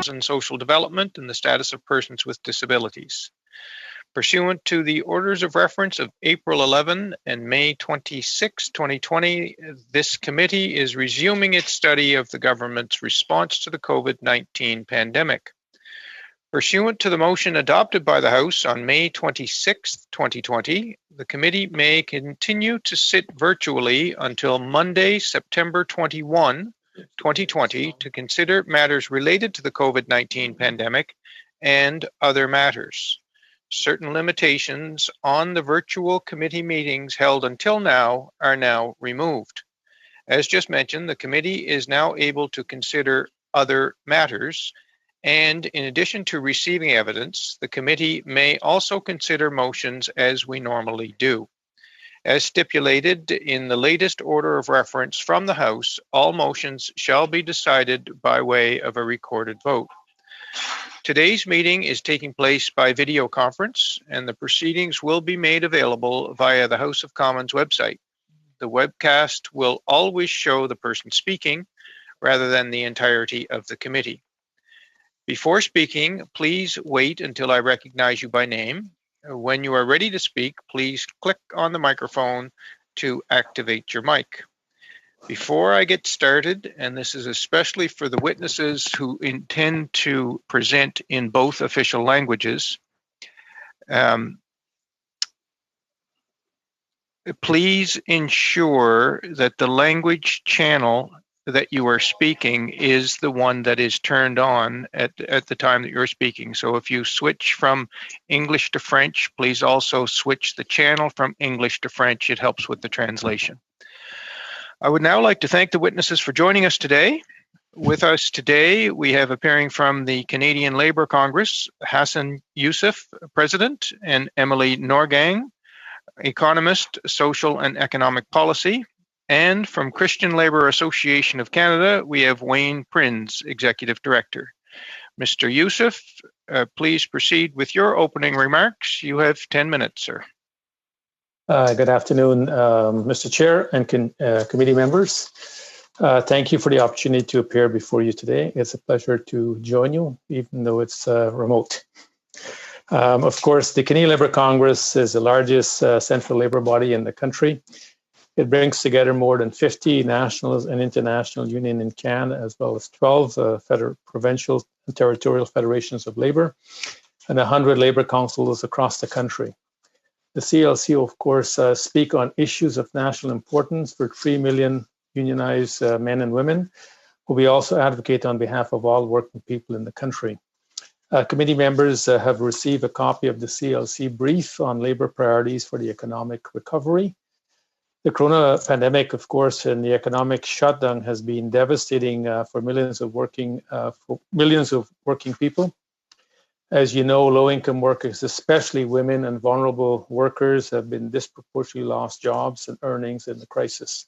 and Social Development and the Status of Persons with Disabilities. Pursuant to the orders of reference of April 11 and May 26, 2020, this committee is resuming its study of the government's response to the COVID-19 pandemic. Pursuant to the motion adopted by the House on May 26, 2020, the committee may continue to sit virtually until Monday, September 21, 2020, to consider matters related to the COVID-19 pandemic and other matters. Certain limitations on the virtual committee meetings held until now are now removed. As just mentioned, the committee is now able to consider other matters, and in addition to receiving evidence, the committee may also consider motions as we normally do. As stipulated in the latest order of reference from the House, all motions shall be decided by way of a recorded vote. Today's meeting is taking place by video conference, and the proceedings will be made available via the House of Commons website. The webcast will always show the person speaking rather than the entirety of the committee. Before speaking, please wait until I recognize you by name. When you are ready to speak, please click on the microphone to activate your mic. Before I get started, and this is especially for the witnesses who intend to present in both official languages, please ensure that the language channel that you are speaking is the one that is turned on at the time that you're speaking. So if you switch from English to French, please also switch the channel from English to French. It helps with the translation. I would now like to thank the witnesses for joining us today. With us today, we have appearing from the Canadian Labour Congress, Hassan Youssef, President, and Emily Norgang, Economist, Social and Economic Policy. And from Christian Labour Association of Canada, we have Wayne Prinz, Executive Director. Mr. Youssef, please proceed with your opening remarks. You have 10 minutes, sir. Good afternoon, Mr. Chair and committee members. Thank you for the opportunity to appear before you today. It's a pleasure to join you, even though it's remote. Of course, the Canadian Labour Congress is the largest central labour body in the country. It brings together more than 50 national and international unions in Canada, as well as 12 provincial and territorial federations of labour, and 100 labour councils across the country. The CLC, of course, speak on issues of national importance for 3 million unionized men and women, but we also advocate on behalf of all working people in the country. Committee members have received a copy of the CLC brief on labour priorities for the economic recovery. The corona pandemic, of course, and the economic shutdown has been devastating for millions of working people. As you know, low-income workers, especially women and vulnerable workers, have been disproportionately lost jobs and earnings in the crisis.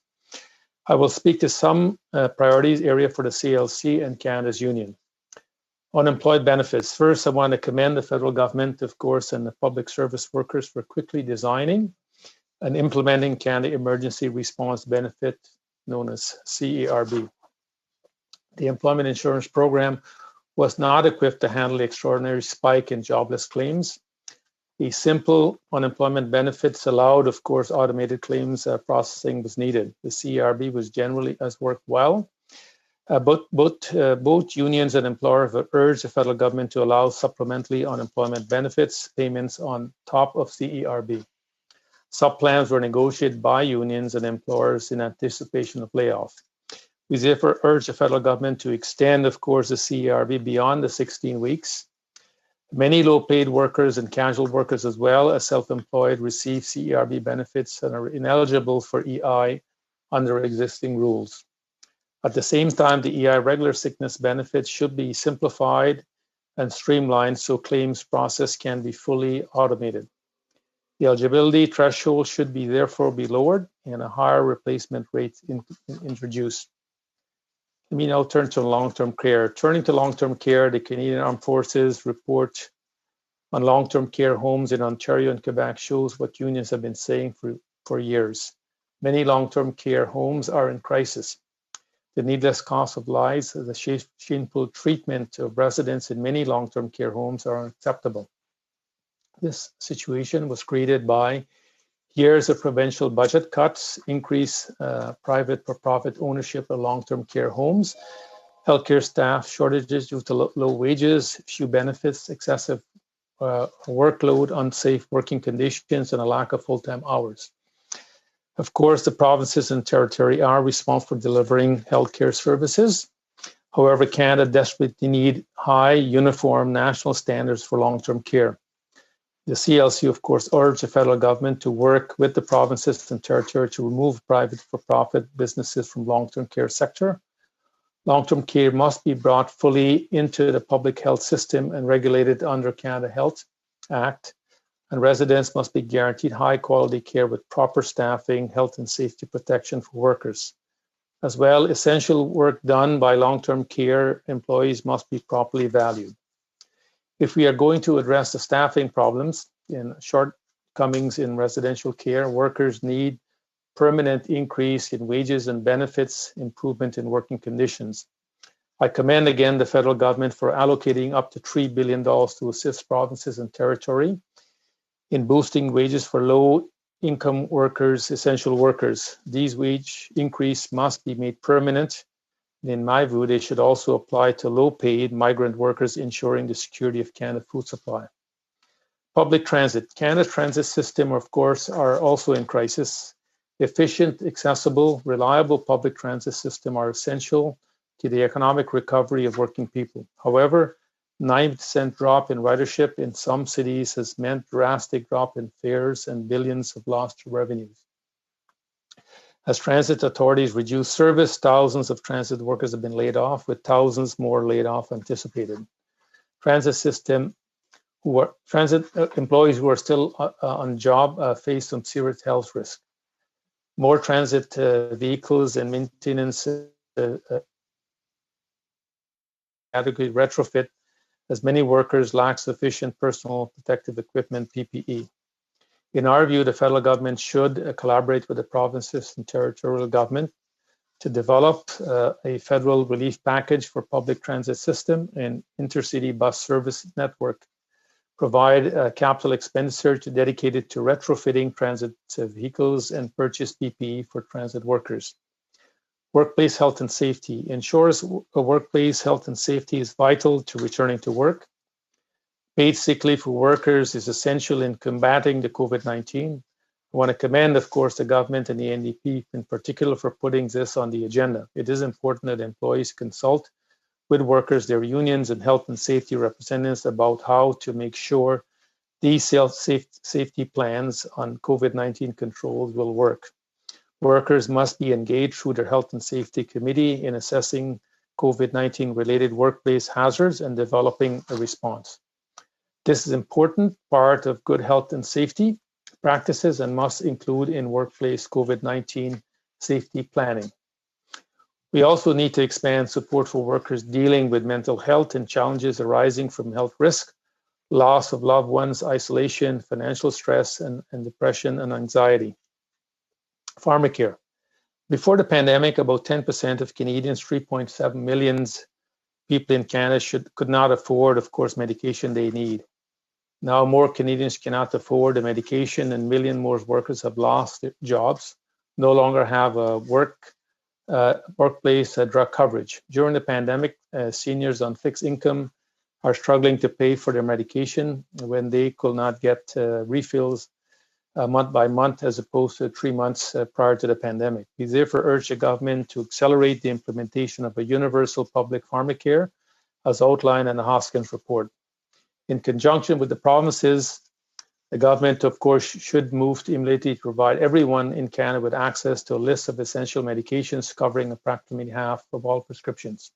I will speak to some priorities area for the CLC and Canada's union. Unemployed benefits. First, I want to commend the federal government, of course, and the public service workers for quickly designing and implementing Canada Emergency Response Benefit, known as CERB. The Employment Insurance Program was not equipped to handle the extraordinary spike in jobless claims. The simple unemployment benefits allowed, of course, automated claims processing was needed. The CERB has worked well. Both unions and employers have urged the federal government to allow supplementary unemployment benefits payments on top of CERB. Sub-plans were negotiated by unions and employers in anticipation of layoff. We therefore urge the federal government to extend, of course, the CERB beyond the 16 weeks. Many low-paid workers and casual workers, as well as self-employed, receive CERB benefits and are ineligible for EI under existing rules. At the same time, the EI regular sickness benefits should be simplified and streamlined so claims process can be fully automated. The eligibility threshold should therefore be lowered and a higher replacement rate introduced. Let me now turn to long-term care. Turning to long-term care, the Canadian Armed Forces report on long-term care homes in Ontario and Quebec shows what unions have been saying for years. Many long-term care homes are in crisis. the needless cost of lives, the shameful treatment of residents in many long-term care homes are unacceptable. This situation was created by years of provincial budget cuts, increased private for-profit ownership of long-term care homes, healthcare staff shortages due to low wages, few benefits, excessive workload, unsafe working conditions, and a lack of full-time hours. Of course, the provinces and territory are responsible for delivering healthcare services. However, Canada desperately needs high, uniform national standards for long-term care. The CLC, of course, urged the federal government to work with the provinces and territory to remove private for-profit businesses from long-term care sector. Long-term care must be brought fully into the public health system and regulated under Canada Health Act, and residents must be guaranteed high-quality care with proper staffing, health and safety protection for workers. As well, essential work done by long-term care employees must be properly valued. If we are going to address the staffing problems and shortcomings in residential care, workers need permanent increase in wages and benefits, improvement in working conditions. I commend again the federal government for allocating up to $3 billion to assist provinces and territory in boosting wages for low-income workers, essential workers. These wage increase must be made permanent. In my view, they should also apply to low-paid migrant workers, ensuring the security of Canada food supply. Public transit. Canada's transit system, of course, are also in crisis. Efficient, accessible, reliable public transit system are essential to the economic recovery of working people. However, 9% drop in ridership in some cities has meant drastic drop in fares and billions of lost revenues. As transit authorities reduce service, thousands of transit workers have been laid off, with thousands more laid off anticipated. Transit employees who are still on job face some serious health risk. More transit vehicles and maintenance adequate retrofit, as many workers lack sufficient personal protective equipment, PPE. In our view, the federal government should collaborate with the provinces and territorial government to develop a federal relief package for public transit system and intercity bus service network, provide capital expenditure dedicated to retrofitting transit vehicles, and purchase PPE for transit workers. Workplace health and safety ensures workplace health and safety is vital to returning to work. Paid sick leave for workers is essential in combating the COVID-19. I want to commend, of course, the government and the NDP in particular for putting this on the agenda. It is important that employees consult with workers, their unions, and health and safety representatives about how to make sure these safety plans on COVID-19 controls will work. Workers must be engaged through their health and safety committee in assessing COVID-19 related workplace hazards and developing a response. This is an important part of good health and safety practices and must include in workplace COVID-19 safety planning. We also need to expand support for workers dealing with mental health and challenges arising from health risk, loss of loved ones, isolation, financial stress, and depression and anxiety. Pharmacare. Before the pandemic, about 10% of Canadians, 3.7 million people in Canada could not afford, of course, medication they need. Now more Canadians cannot afford the medication, and million more workers have lost their jobs, no longer have a workplace drug coverage. During the pandemic, seniors on fixed income are struggling to pay for their medication when they could not get refills month by month as opposed to 3 months prior to the pandemic. We therefore urge the government to accelerate the implementation of a universal public pharmacare as outlined in the Hoskins report. In conjunction with the provinces, the government, of course, should move to immediately provide everyone in Canada with access to a list of essential medications covering approximately half of all prescriptions.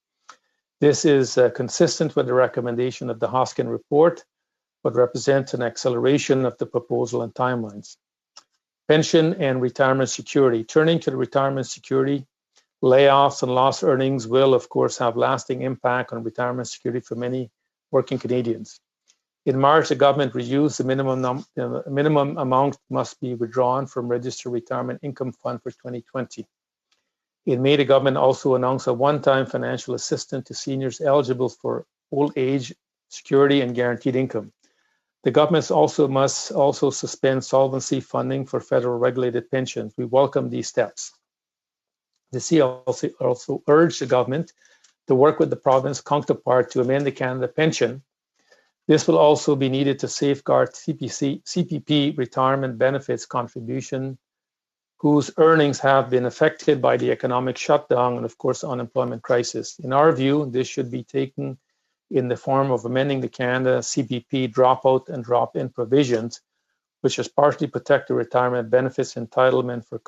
This is consistent with the recommendation of the Hoskins report, but represents an acceleration of the proposal and timelines. Pension and retirement security. Turning to the retirement security, layoffs and lost earnings will, of course, have lasting impact on retirement security for many working Canadians. In March, the government reduced the minimum amount must be withdrawn from registered retirement income fund for 2020. In May, the government also announced a one-time financial assistance to seniors eligible for old age security and guaranteed income. The government must also suspend solvency funding for federal regulated pensions. We welcome these steps. The CLC also urged the government to work with the province counterpart to amend the Canada pension. This will also be needed to safeguard CPP retirement benefits contribution, whose earnings have been affected by the economic shutdown and, of course, unemployment crisis. In our view, this should be taken in the form of amending the Canada CPP dropout and drop-in provisions, which has partially protected retirement benefits entitlement for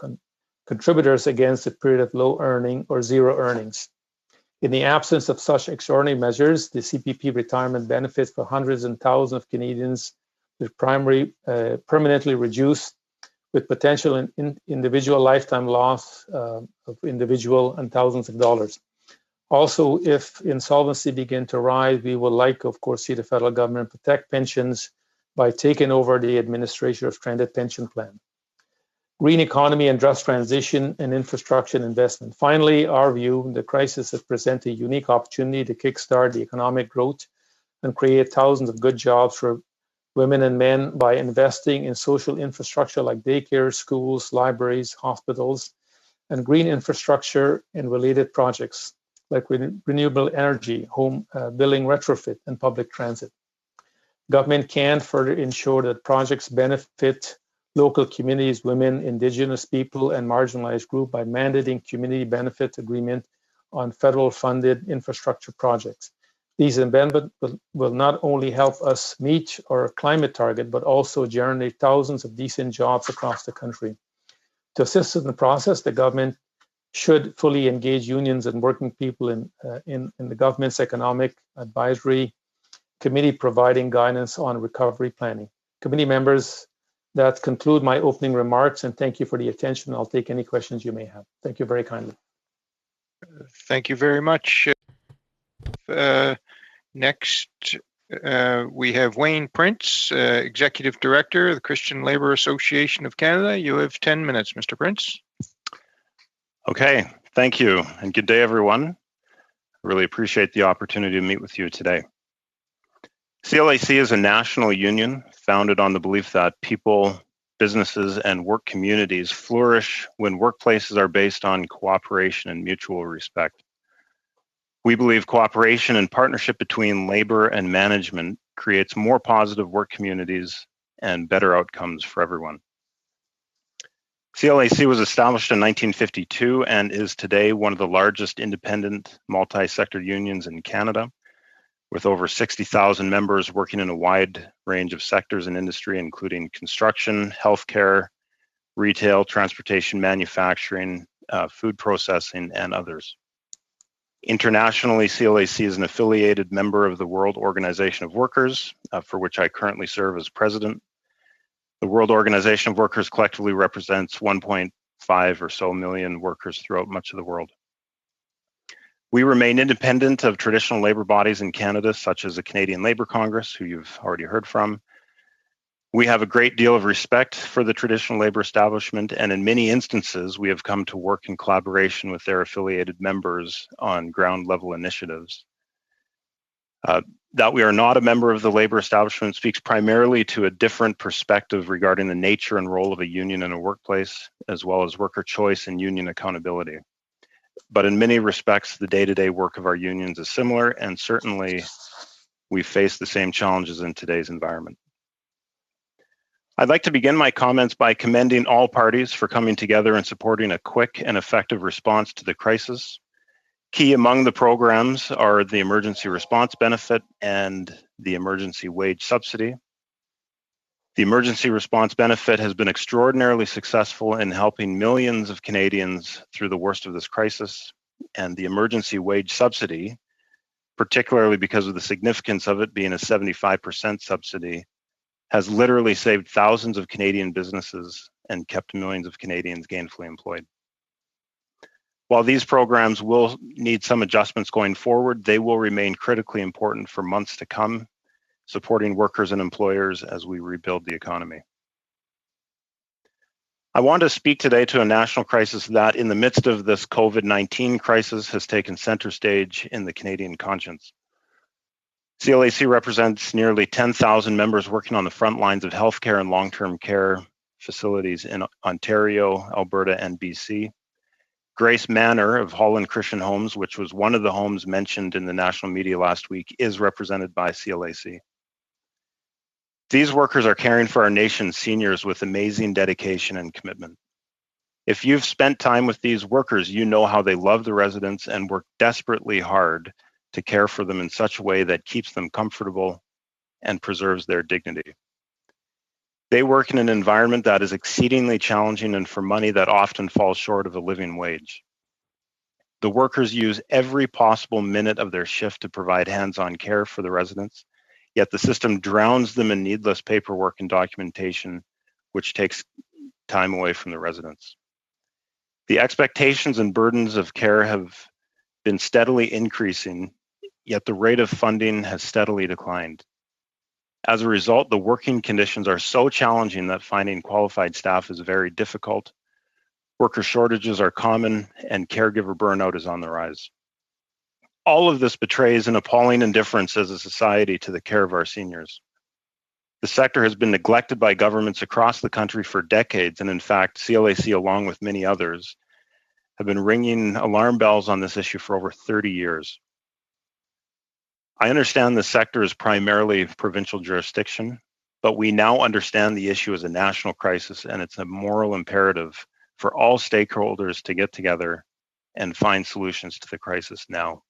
contributors against a period of low earning or zero earnings. In the absence of such extraordinary measures, the CPP retirement benefits for hundreds and thousands of Canadians will permanently reduced, with potential individual lifetime loss of individual and thousands of dollars. Also, if insolvency begin to rise, we would like, of course, see the federal government protect pensions by taking over the administration of stranded pension plan. Green economy and just transition and infrastructure investment. Finally, our view, the crisis has presented a unique opportunity to kickstart the economic growth and create thousands of good jobs for women and men by investing in social infrastructure like daycare, schools, libraries, hospitals, and green infrastructure and related projects like renewable energy, home building retrofit, and public transit. Government can further ensure that projects benefit local communities, women, Indigenous people, and marginalized groups by mandating community benefit agreement on federal funded infrastructure projects. These amendments will not only help us meet our climate target, but also generate thousands of decent jobs across the country. To assist in the process, the government should fully engage unions and working people in the government's economic advisory committee providing guidance on recovery planning. Committee members, that conclude my opening remarks, and thank you for the attention. I'll take any questions you may have. Thank you very kindly. Thank you very much. Next, we have Wayne Prince, Executive Director of the Christian Labour Association of Canada. You have 10 minutes, Mr. Prince. Okay, thank you, and good day, everyone. I really appreciate the opportunity to meet with you today. CLAC is a national union founded on the belief that people, businesses, and work communities flourish when workplaces are based on cooperation and mutual respect. We believe cooperation and partnership between labor and management creates more positive work communities and better outcomes for everyone. CLAC was established in 1952 and is today one of the largest independent multi-sector unions in Canada, with over 60,000 members working in a wide range of sectors and industry, including construction, healthcare, retail, transportation, manufacturing, food processing, and others. Internationally, CLAC is an affiliated member of the World Organization of Workers, for which I currently serve as president. The World Organization of Workers collectively represents 1.5 or so million workers throughout much of the world. We remain independent of traditional labor bodies in Canada, such as the Canadian Labour Congress, who you've already heard from. We have a great deal of respect for the traditional labor establishment, and in many instances, we have come to work in collaboration with their affiliated members on ground level initiatives. That we are not a member of the labor establishment speaks primarily to a different perspective regarding the nature and role of a union in a workplace, as well as worker choice and union accountability. But in many respects, the day-to-day work of our unions is similar, and certainly we face the same challenges in today's environment. I'd like to begin my comments by commending all parties for coming together and supporting a quick and effective response to the crisis. Key among the programs are the Emergency Response Benefit and the Emergency Wage Subsidy. The Emergency Response Benefit has been extraordinarily successful in helping millions of Canadians through the worst of this crisis, and the Emergency Wage Subsidy, particularly because of the significance of it being a 75% subsidy, has literally saved thousands of Canadian businesses and kept millions of Canadians gainfully employed. While these programs will need some adjustments going forward, they will remain critically important for months to come, supporting workers and employers as we rebuild the economy. I want to speak today to a national crisis that, in the midst of this COVID-19 crisis, has taken center stage in the Canadian conscience. CLAC represents nearly 10,000 members working on the front lines of healthcare and long-term care facilities in Ontario, Alberta, and BC. Grace Manor of Holland Christian Homes, which was one of the homes mentioned in the national media last week, is represented by CLAC. These workers are caring for our nation's seniors with amazing dedication and commitment. If you've spent time with these workers, you know how they love the residents and work desperately hard to care for them in such a way that keeps them comfortable and preserves their dignity. They work in an environment that is exceedingly challenging and for money that often falls short of a living wage. The workers use every possible minute of their shift to provide hands-on care for the residents, yet the system drowns them in needless paperwork and documentation, which takes time away from the residents. The expectations and burdens of care have been steadily increasing, yet the rate of funding has steadily declined. As a result, the working conditions are so challenging that finding qualified staff is very difficult. Worker shortages are common, and caregiver burnout is on the rise. All of this betrays an appalling indifference as a society to the care of our seniors. The sector has been neglected by governments across the country for decades, and in fact, CLAC, along with many others, have been ringing alarm bells on this issue for over 30 years. I understand the sector is primarily provincial jurisdiction, but we now understand the issue as a national crisis, and it's a moral imperative for all stakeholders to get together and find solutions to the crisis now.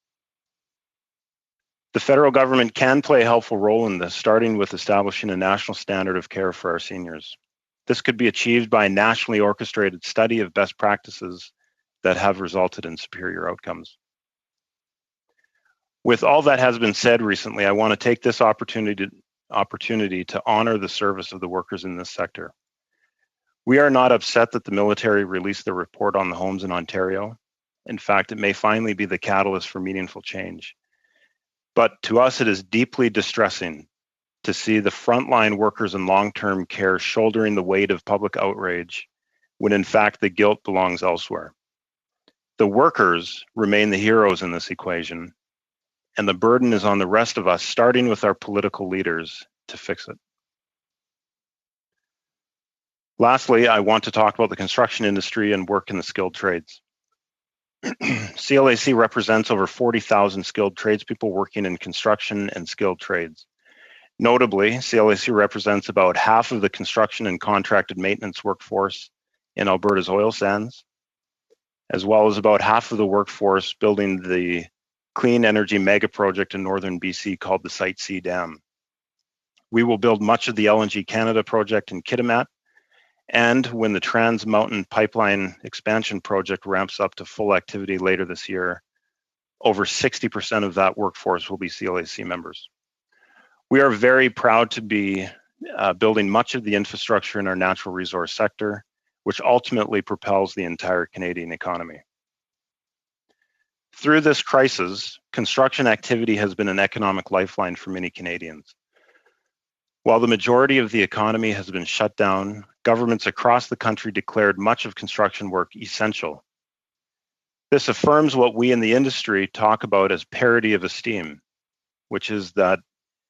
The federal government can play a helpful role in this, starting with establishing a national standard of care for our seniors. This could be achieved by a nationally orchestrated study of best practices that have resulted in superior outcomes. With all that has been said recently, I want to take this opportunity to honor the service of the workers in this sector. We are not upset that the military released their report on the homes in Ontario. In fact, it may finally be the catalyst for meaningful change. But to us, it is deeply distressing to see the frontline workers in long-term care shouldering the weight of public outrage when in fact the guilt belongs elsewhere. The workers remain the heroes in this equation, and the burden is on the rest of us, starting with our political leaders, to fix it. Lastly, I want to talk about the construction industry and work in the skilled trades. CLAC represents over 40,000 skilled tradespeople working in construction and skilled trades. Notably, CLAC represents about half of the construction and contracted maintenance workforce in Alberta's oil sands, as well as about half of the workforce building the clean energy mega project in northern BC called the Site C Dam. We will build much of the LNG Canada project in Kitimat, and when the Trans Mountain Pipeline expansion project ramps up to full activity later this year, over 60% of that workforce will be CLAC members. We are very proud to be building much of the infrastructure in our natural resource sector, which ultimately propels the entire Canadian economy. Through this crisis, construction activity has been an economic lifeline for many Canadians. While the majority of the economy has been shut down, governments across the country declared much of construction work essential. This affirms what we in the industry talk about as parity of esteem, which is that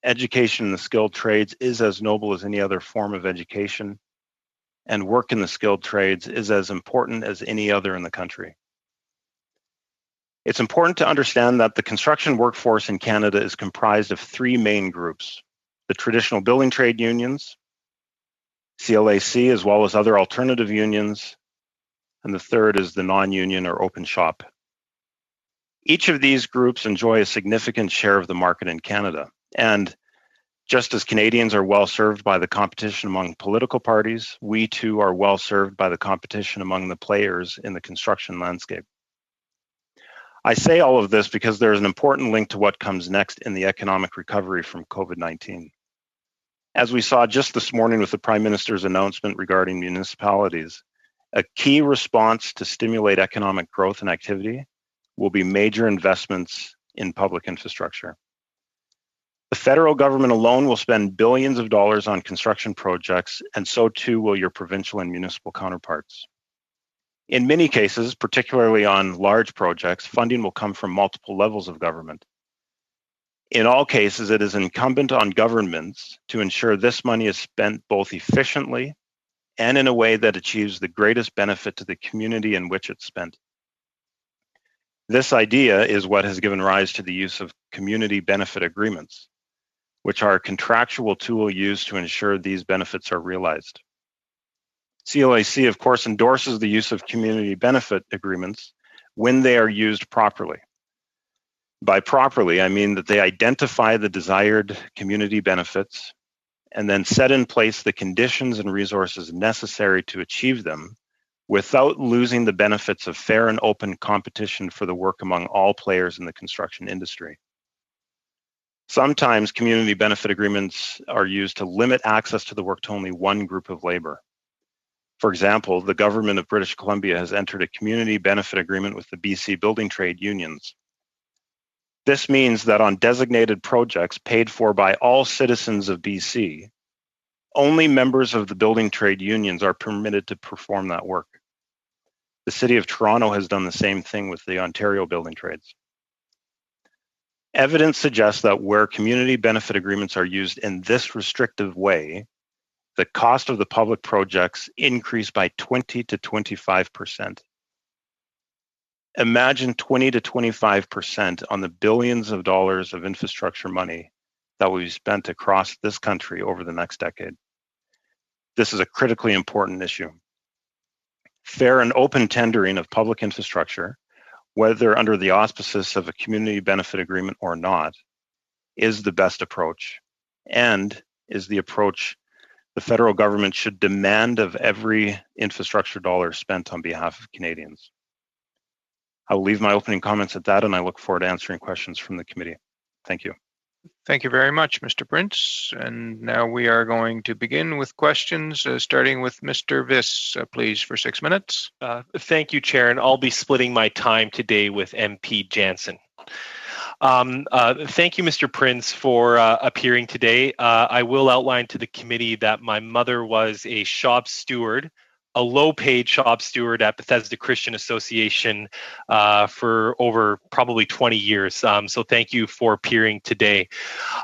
education in the skilled trades is as noble as any other form of education, and work in the skilled trades is as important as any other in the country. It's important to understand that the construction workforce in Canada is comprised of three main groups: the traditional building trade unions, CLAC, as well as other alternative unions, and the third is the non-union or open shop. Each of these groups enjoy a significant share of the market in Canada, and just as Canadians are well served by the competition among political parties, we too are well served by the competition among the players in the construction landscape. I say all of this because there is an important link to what comes next in the economic recovery from COVID-19. As we saw just this morning with the Prime Minister's announcement regarding municipalities, a key response to stimulate economic growth and activity will be major investments in public infrastructure. The federal government alone will spend billions of dollars on construction projects, and so too will your provincial and municipal counterparts. In many cases, particularly on large projects, funding will come from multiple levels of government. In all cases, it is incumbent on governments to ensure this money is spent both efficiently and in a way that achieves the greatest benefit to the community in which it's spent. This idea is what has given rise to the use of community benefit agreements, which are a contractual tool used to ensure these benefits are realized. CLAC, of course, endorses the use of community benefit agreements when they are used properly. By properly, I mean that they identify the desired community benefits and then set in place the conditions and resources necessary to achieve them without losing the benefits of fair and open competition for the work among all players in the construction industry. Sometimes community benefit agreements are used to limit access to the work to only one group of labor. For example, the government of British Columbia has entered a community benefit agreement with the BC building trade unions. This means that on designated projects paid for by all citizens of BC, only members of the building trade unions are permitted to perform that work. The City of Toronto has done the same thing with the Ontario building trades. Evidence suggests that where community benefit agreements are used in this restrictive way, the cost of the public projects increase by 20 to 25%. Imagine 20 to 25% on the billions of dollars of infrastructure money that will be spent across this country over the next decade. This is a critically important issue. Fair and open tendering of public infrastructure, whether under the auspices of a community benefit agreement or not, is the best approach and is the approach the federal government should demand of every infrastructure dollar spent on behalf of Canadians. I will leave my opening comments at that, and I look forward to answering questions from the committee. Thank you. Thank you very much, Mr. Prince. And now we are going to begin with questions, starting with Mr. Viss, please, for 6 minutes. Thank you, Chair, and I'll be splitting my time today with MP Jansen. Thank you, Mr. Prince, for appearing today. I will outline to the committee that my mother was a shop steward, a low-paid shop steward at Bethesda Christian Association for over probably 20 years. So thank you for appearing today.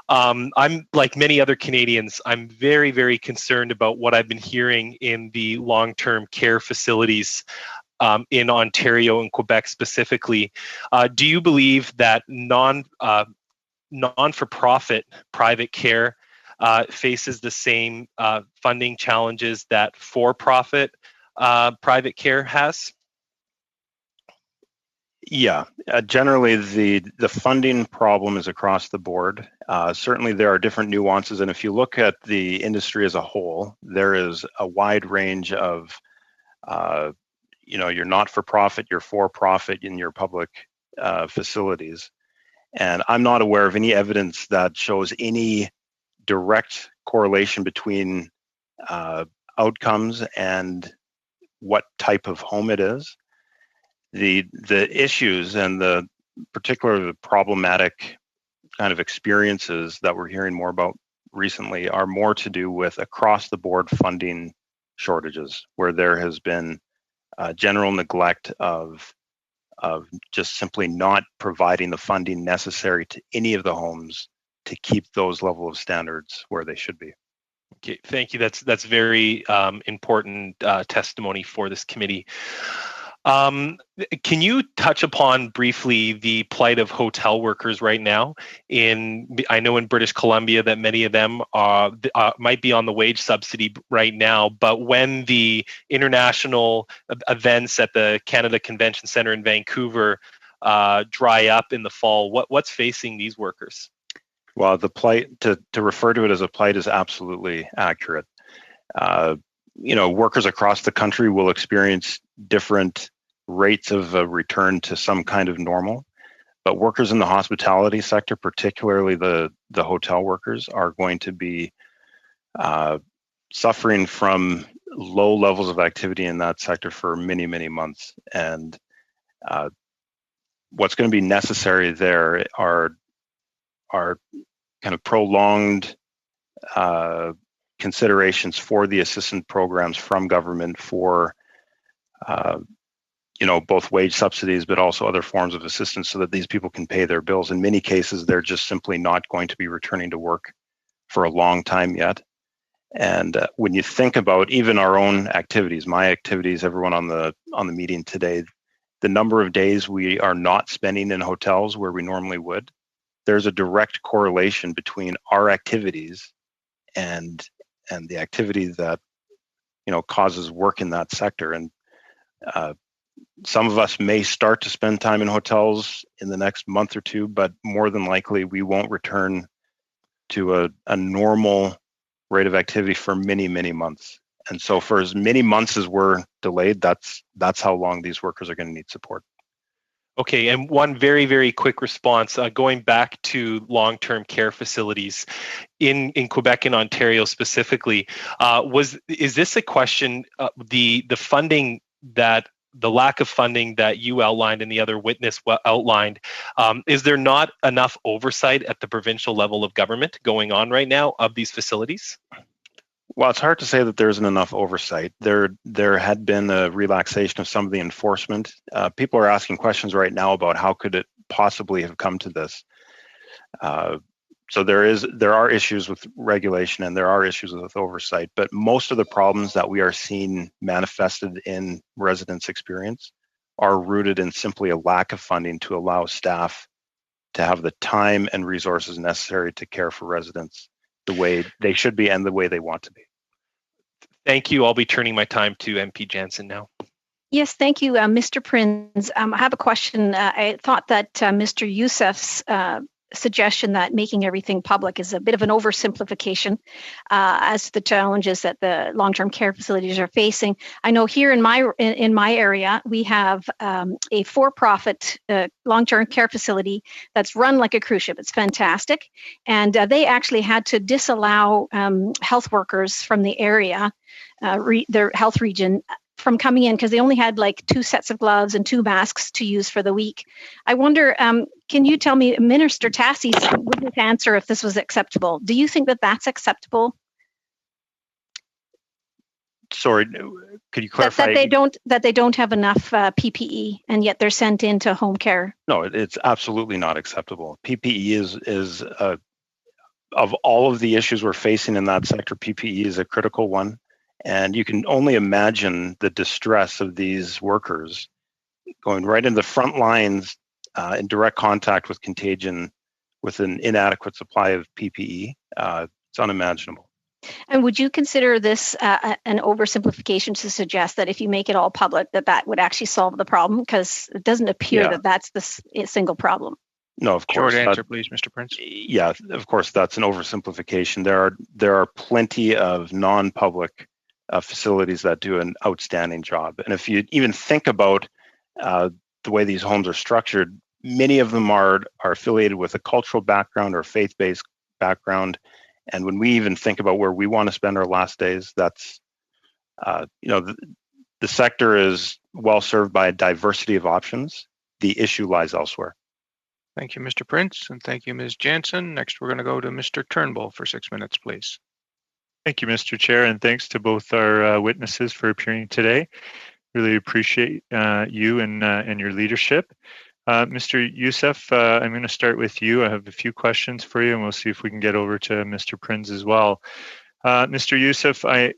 I'm like many other Canadians, I'm very, very concerned about what I've been hearing in the long-term care facilities in Ontario and Quebec specifically. Do you believe that non-for-profit private care faces the same funding challenges that for-profit private care has? Yeah, generally the funding problem is across the board. Certainly there are different nuances, and if you look at the industry as a whole, there is a wide range of, your not-for-profit, your for-profit, and your public facilities. And I'm not aware of any evidence that shows any direct correlation between outcomes and what type of home it is. The issues and the particular problematic kind of experiences that we're hearing more about recently are more to do with across the board funding shortages, where there has been general neglect of just simply not providing the funding necessary to any of the homes to keep those level of standards where they should be. Okay, thank you. That's very important testimony for this committee. Can you touch upon briefly the plight of hotel workers right now? I know in British Columbia that many of them might be on the wage subsidy right now, but when the international events at the Canada Convention Centre in Vancouver dry up in the fall, what's facing these workers? Well, the plight, to refer to it as a plight is absolutely accurate. Workers across the country will experience different rates of return to some kind of normal, but workers in the hospitality sector, particularly the hotel workers, are going to be suffering from low levels of activity in that sector for many, many months. And what's going to be necessary there are kind of prolonged considerations for the assistance programs from government for both wage subsidies, but also other forms of assistance so that these people can pay their bills. In many cases, they're just simply not going to be returning to work for a long time yet. And when you think about even our own activities, my activities, everyone on the meeting today, the number of days we are not spending in hotels where we normally would, there's a direct correlation between our activities and the activity that causes work in that sector. And some of us may start to spend time in hotels in the next month or two, but more than likely we won't return to a normal rate of activity for many, many months. And so for as many months as we're delayed, that's how long these workers are going to need support. Okay, and one very, very quick response, going back to long-term care facilities in Quebec and Ontario specifically, is this a question, the funding that, the lack of funding that you outlined and the other witness outlined, is there not enough oversight at the provincial level of government going on right now of these facilities? Well, it's hard to say that there isn't enough oversight. There had been a relaxation of some of the enforcement. People are asking questions right now about how could it possibly have come to this. So there are issues with regulation and there are issues with oversight, but most of the problems that we are seeing manifested in residents' experience are rooted in simply a lack of funding to allow staff to have the time and resources necessary to care for residents the way they should be and the way they want to be. Thank you. I'll be turning my time to MP Jansen now. Yes, thank you, Mr. Prinz. I have a question. I thought that Mr. Youssef's suggestion that making everything public is a bit of an oversimplification as to the challenges that the long-term care facilities are facing. I know here in my area, we have a for-profit long-term care facility that's run like a cruise ship. It's fantastic. And they actually had to disallow health workers from the area, their health region, from coming in because they only had like 2 sets of gloves and 2 masks to use for the week. I wonder, can you tell me, Minister Tassi wouldn't answer if this was acceptable. Do you think that that's acceptable? Sorry, could you clarify? That they don't have enough PPE and yet they're sent into home care. No, it's absolutely not acceptable. PPE is of all of the issues we're facing in that sector, PPE is a critical one. And you can only imagine the distress of these workers going right into the front lines in direct contact with contagion with an inadequate supply of PPE. It's unimaginable. And would you consider this an oversimplification to suggest that if you make it all public, that would actually solve the problem? Because it doesn't appear that that's the single problem. No, of course. Short answer, please, Mr. Prinz. Yeah, of course, that's an oversimplification. There are plenty of non-public facilities that do an outstanding job. And if you even think about the way these homes are structured, many of them are affiliated with a cultural background or faith-based background. And when we even think about where we want to spend our last days, that's, the sector is well served by a diversity of options. The issue lies elsewhere. Thank you, Mr. Prinz, and thank you, Ms. Jansen. Next, we're going to go to Mr. Turnbull for 6 minutes, please. Thank you, Mr. Chair, and thanks to both our witnesses for appearing today. Really appreciate you and your leadership. Mr. Youssef, I'm going to start with you. I have a few questions for you, and we'll see if we can get over to Mr. Prinz as well. Mr. Youssef, I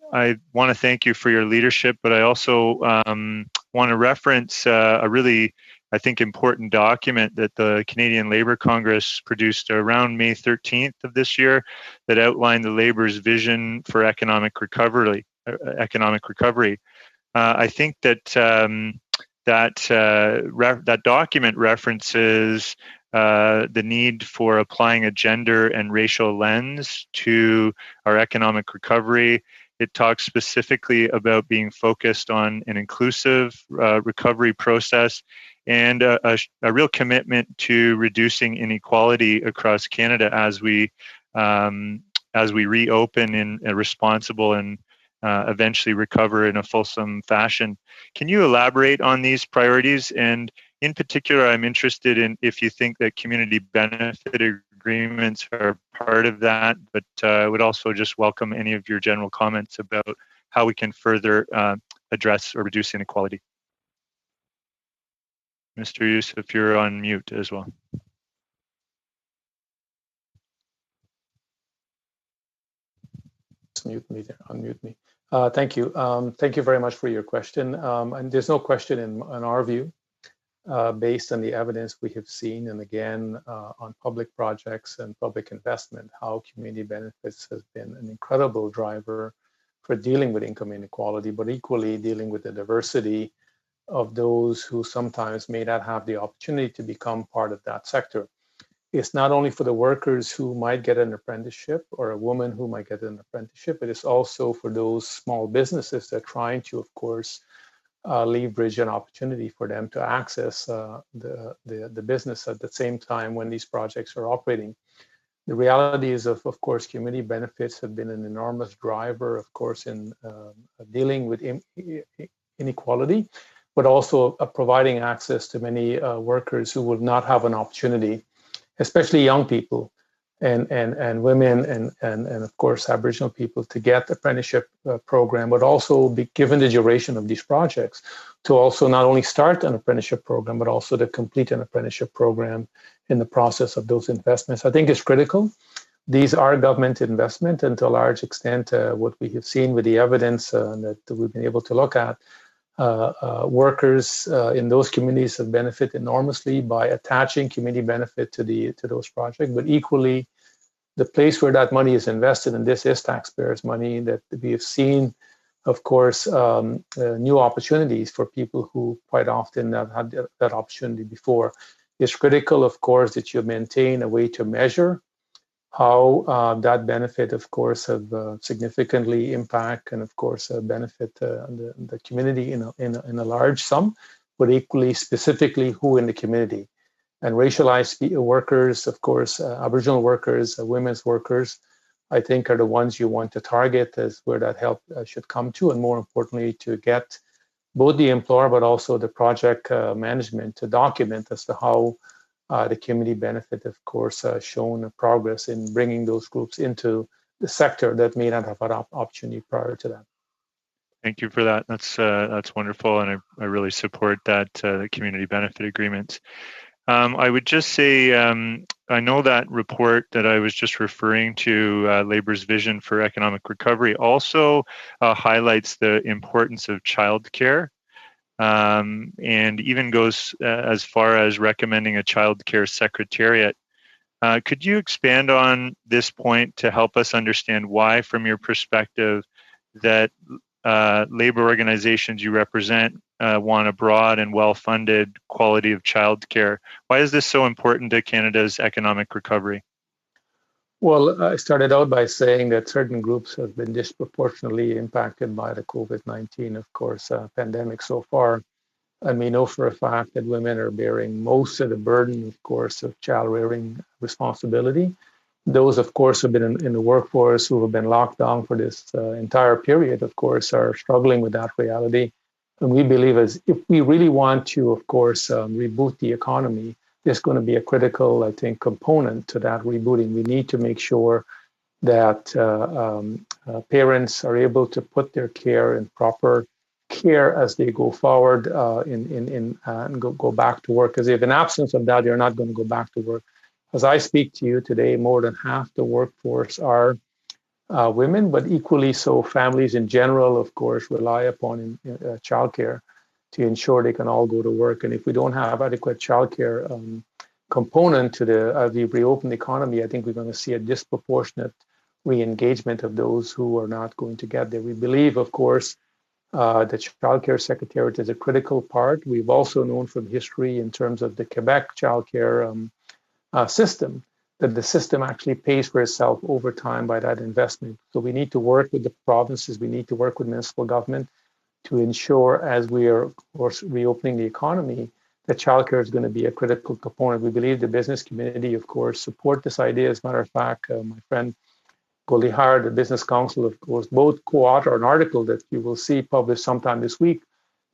want to thank you for your leadership, but I also want to reference a really, I think, important document that the Canadian Labour Congress produced around May 13th of this year that outlined the Labour's vision for economic recovery. I think that that document references the need for applying a gender and racial lens to our economic recovery. It talks specifically about being focused on an inclusive recovery process and a real commitment to reducing inequality across Canada as we reopen in a responsible and eventually recover in a fulsome fashion. Can you elaborate on these priorities? And in particular, I'm interested in if you think that community benefit agreements are part of that, but I would also just welcome any of your general comments about how we can further address or reduce inequality. Mr. Youssef, you're on mute as well. Unmute me. Thank you. Thank you very much for your question. And there's no question in our view, based on the evidence we have seen, and again, on public projects and public investment, how community benefits has been an incredible driver for dealing with income inequality, but equally dealing with the diversity of those who sometimes may not have the opportunity to become part of that sector. It's not only for the workers who might get an apprenticeship or a woman who might get an apprenticeship, but it's also for those small businesses that are trying to, of course, leverage an opportunity for them to access the business at the same time when these projects are operating. The reality is, of course, community benefits have been an enormous driver, of course, in dealing with inequality, but also providing access to many workers who will not have an opportunity, especially young people and women and of course Aboriginal people, to get the apprenticeship program, but also be given the duration of these projects to also not only start an apprenticeship program, but also to complete an apprenticeship program in the process of those investments. I think it's critical. These are government investment, and to a large extent, what we have seen with the evidence that we've been able to look at, workers in those communities have benefited enormously by attaching community benefit to those projects. But equally, the place where that money is invested, and this is taxpayers' money, that we have seen, of course, new opportunities for people who quite often have had that opportunity before. It's critical, of course, that you maintain a way to measure how that benefit, of course, have significantly impact and, of course, benefit the community in a large sum, but equally specifically who in the community. And racialized workers, of course, Aboriginal workers, women's workers, I think are the ones you want to target as where that help should come to, and more importantly, to get both the employer but also the project management to document as to how the community benefit, of course, shown progress in bringing those groups into the sector that may not have had opportunity prior to that. Thank you for that. That's wonderful, and I really support that, the community benefit agreements. I would just say, I know that report that I was just referring to, Labor's Vision for Economic Recovery, also highlights the importance of childcare. And even goes as far as recommending a child care secretariat. Could you expand on this point to help us understand why, from your perspective, that labor organizations you represent want a broad and well-funded quality of child care? Why is this so important to Canada's economic recovery? Well, I started out by saying that certain groups have been disproportionately impacted by the COVID-19, of course, pandemic so far. And we know for a fact that women are bearing most of the burden, of course, of child rearing responsibility. Those, of course, who have been in the workforce, who have been locked down for this entire period, of course, are struggling with that reality. And we believe as if we really want to, of course, reboot the economy, there's going to be a critical, I think, component to that rebooting. We need to make sure that parents are able to put their care in proper care as they go forward and go back to work. Because if in absence of that, they're not going to go back to work. As I speak to you today, more than half the workforce are women, but equally so families in general, of course, rely upon childcare to ensure they can all go to work. And if we don't have adequate childcare component to as we reopen the economy, I think we're going to see a disproportionate re-engagement of those who are not going to get there. We believe, of course, the childcare secretariat is a critical part. We've also known from history in terms of the Quebec childcare system that the system actually pays for itself over time by that investment. So we need to work with the provinces, we need to work with municipal government to ensure, as we are, of course, reopening the economy, that childcare is going to be a critical component. We believe the business community, of course, support this idea. As a matter of fact, my friend Goldie Hard, the Business Council, of course, both co-author an article that you will see published sometime this week,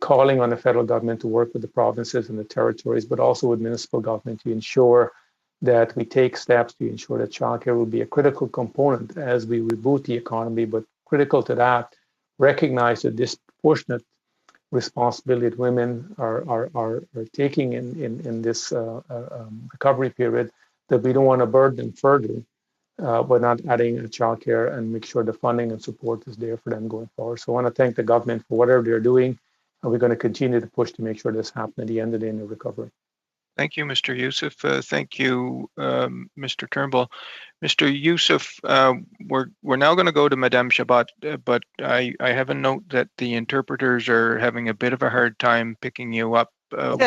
calling on the federal government to work with the provinces and the territories, but also with municipal government to ensure that we take steps to ensure that childcare will be a critical component as we reboot the economy, but critical to that, recognize the disproportionate responsibility that women are taking in this recovery period, that we don't want to burden them further by not adding childcare, and make sure the funding and support is there for them going forward. So I want to thank the government for whatever they're doing, and we're going to continue to push to make sure this happens at the end of the day in the recovery. Thank you, Mr. Youssef. Thank you, Mr. Turnbull. Mr. Youssef, we're now going to go to Madame Chabot, but I have a note that the interpreters are having a bit of a hard time picking you up. Un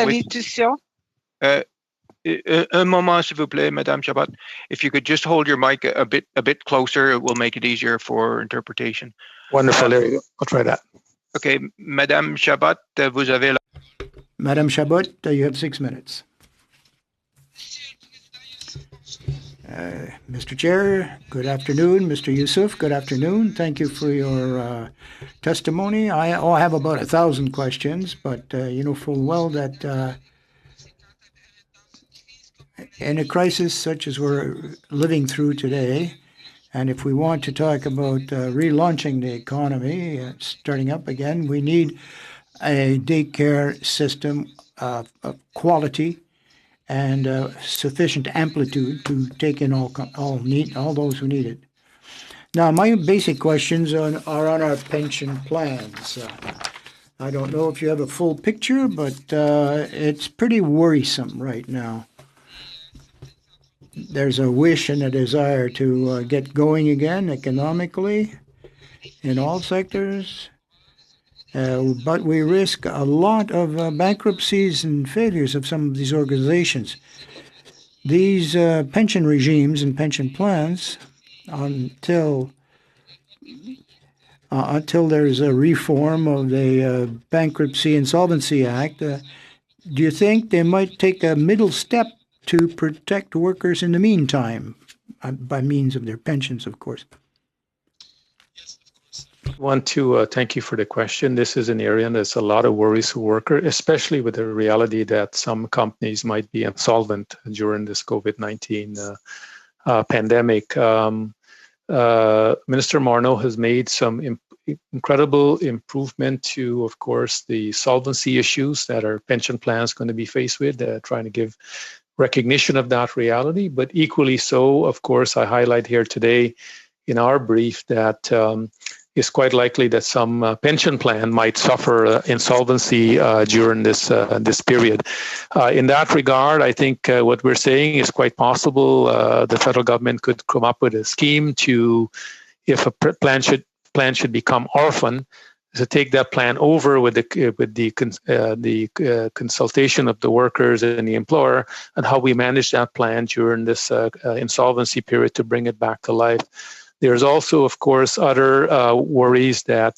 moment, s'il vous plaît, Madame Chabot. If you could just hold your mic a bit closer, it will make it easier for interpretation. Wonderful. There you go. I'll try that. Okay, Madame Chabot, vous avez la... Madame Chabot, you have 6 minutes. Mr. Chair, good afternoon. Mr. Youssef, good afternoon. Thank you for your testimony. I have about 1,000 questions, but you know full well that in a crisis such as we're living through today, and if we want to talk about relaunching the economy, starting up again, we need a daycare system of quality and sufficient amplitude to take in all those who need it. Now, my basic questions are on our pension plans. I don't know if you have a full picture, but it's pretty worrisome right now. There's a wish and a desire to get going again economically in all sectors, but we risk a lot of bankruptcies and failures of some of these organizations. These pension regimes and pension plans, until there's a reform of the Bankruptcy Insolvency Act, do you think they might take a middle step to protect workers in the meantime, by means of their pensions, of course? I want to thank you for the question. This is an area that's a lot of worries for workers, especially with the reality that some companies might be insolvent during this COVID-19 pandemic. Minister Morneau has made some incredible improvement to, of course, the solvency issues that our pension plans going to be faced with, trying to give recognition of that reality. But equally so, of course, I highlight here today in our brief that it's quite likely that some pension plan might suffer insolvency during this period. In that regard, I think what we're saying is quite possible. The federal government could come up with a scheme to, if a plan should become orphan, to take that plan over with the consultation of the workers and the employer, and how we manage that plan during this insolvency period to bring it back to life. There's also, of course, other worries that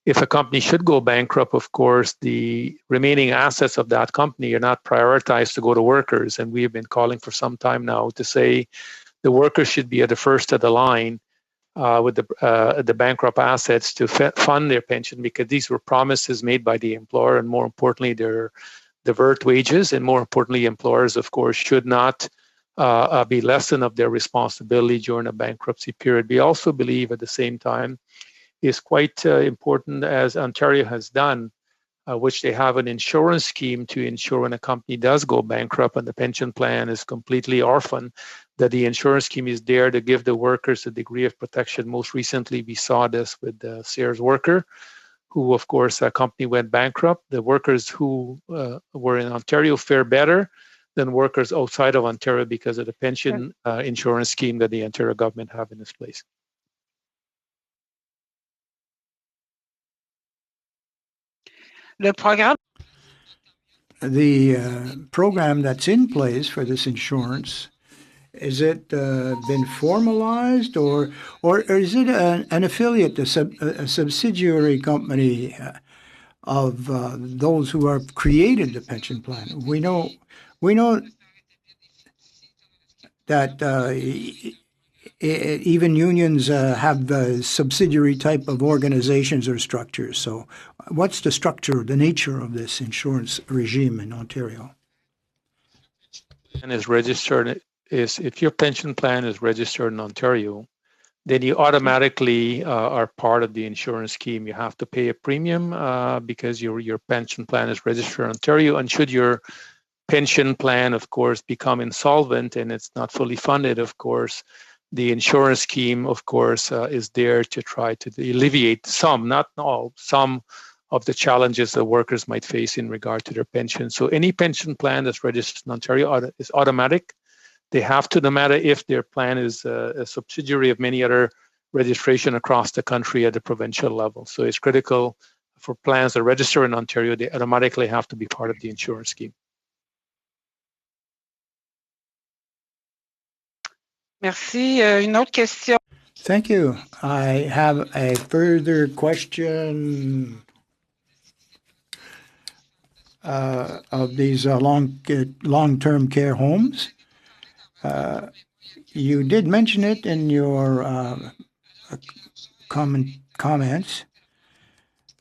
if a company should go bankrupt, of course, the remaining assets of that company are not prioritized to go to workers. And we have been calling for some time now to say the workers should be at the first of the line with the bankrupt assets to fund their pension, because these were promises made by the employer, and more importantly, their divert wages, and more importantly, employers, of course, should not be lessen of their responsibility during a bankruptcy period. We also believe at the same time is quite important, as Ontario has done, which they have an insurance scheme to ensure when a company does go bankrupt and the pension plan is completely orphan, that the insurance scheme is there to give the workers a degree of protection. Most recently, we saw this with the Sears worker, who, of course, a company went bankrupt. The workers who were in Ontario fare better than workers outside of Ontario because of the pension insurance scheme that the Ontario government have in its place. The program that's in place for this insurance, is it been formalized, or is it an affiliate, a subsidiary company of those who have created the pension plan? We know that even unions have subsidiary type of organizations or structures. So what's the structure, the nature of this insurance regime in Ontario? And is registered is if your pension plan is registered in Ontario, then you automatically are part of the insurance scheme. You have to pay a premium because your pension plan is registered in Ontario. And should your pension plan, of course, become insolvent and it's not fully funded, of course, the insurance scheme, of course, is there to try to alleviate some, not all, some of the challenges that workers might face in regard to their pension. So any pension plan that's registered in Ontario is automatic. They have to, no matter if their plan is a subsidiary of many other registration across the country at the provincial level. So it's critical for plans that register in Ontario, they automatically have to be part of the insurance scheme. Merci. Une autre question. Thank you. I have a further question of these long-term care homes. You did mention it in your comments,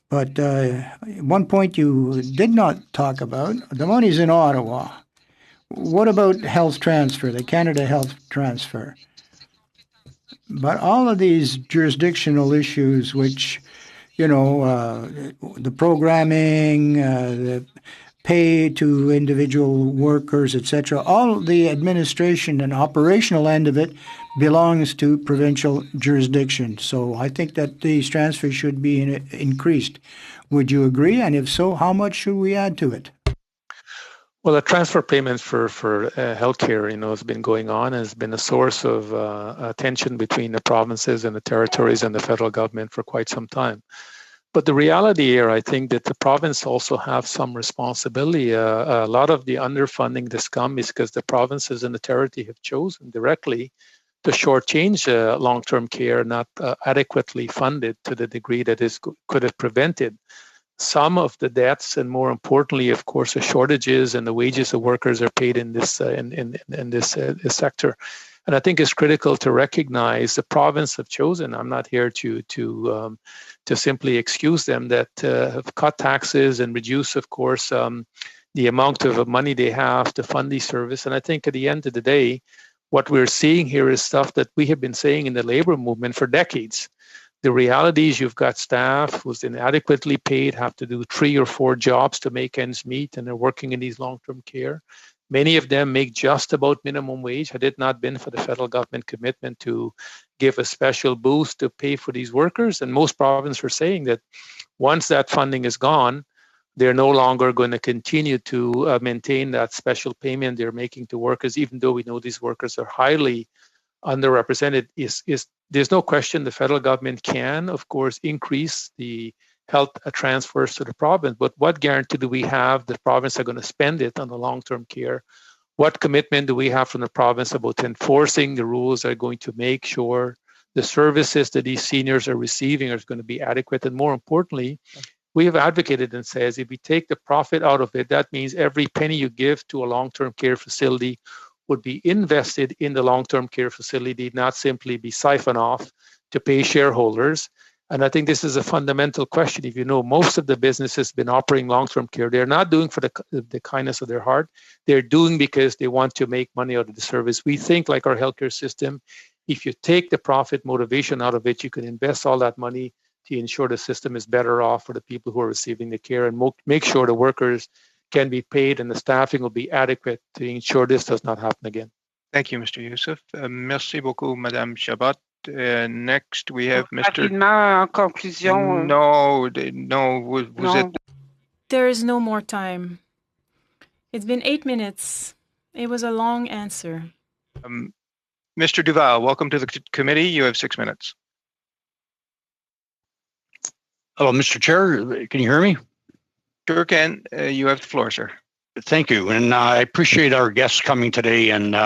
but one point you did not talk about, the money's in Ottawa. What about health transfer, the Canada Health Transfer? But all of these jurisdictional issues, which, you know, the programming, the pay to individual workers, etc., all the administration and operational end of it belongs to provincial jurisdiction. So I think that these transfers should be increased. Would you agree? And if so, how much should we add to it? Well, the transfer payments for healthcare, you know, has been going on and has been a source of tension between the provinces and the territories and the federal government for quite some time. But the reality here, I think that the province also have some responsibility. A lot of the underfunding that's come is because the provinces and the territory have chosen directly to shortchange long-term care, not adequately funded to the degree that is could have prevented some of the deaths, and more importantly, of course, the shortages and the wages of workers are paid in this this sector. And I think it's critical to recognize the province have chosen. I'm not here to simply excuse them that have cut taxes and reduce, of course, the amount of money they have to fund these services. And I think at the end of the day, what we're seeing here is stuff that we have been saying in the labor movement for decades. The reality is you've got staff who's inadequately paid, have to do 3 or 4 jobs to make ends meet, and they're working in these long-term care. Many of them make just about minimum wage. Had it not been for the federal government commitment to give a special boost to pay for these workers, and most provinces are saying that once that funding is gone, they're no longer going to continue to maintain that special payment they're making to workers, even though we know these workers are highly underrepresented. There's no question the federal government can, of course, increase the health transfers to the province, but what guarantee do we have the province are going to spend it on the long-term care? What commitment do we have from the province about enforcing the rules that are going to make sure the services that these seniors are receiving are going to be adequate? And more importantly, we have advocated and says if we take the profit out of it, that means every penny you give to a long-term care facility would be invested in the long-term care facility, not simply be siphoned off to pay shareholders. And I think this is a fundamental question. If you know, most of the businesses have been operating long-term care. They're not doing for the kindness of their heart. They're doing because they want to make money out of the service. We think like our healthcare system, if you take the profit motivation out of it, you can invest all that money to ensure the system is better off for the people who are receiving the care and make sure the workers can be paid and the staffing will be adequate to ensure this does not happen again. Thank you, Mr. Youssef. Merci beaucoup, Madame Chabot. Next, we have Mr. Rapidement, en conclusion. No, vous êtes... There is no more time. It's been 8 minutes. It was a long answer. Mr. Duval, welcome to the committee. You have 6 minutes. Hello, Mr. Chair. Can you hear me? Sure can. You have the floor, sir. Thank you. And I appreciate our guests coming today and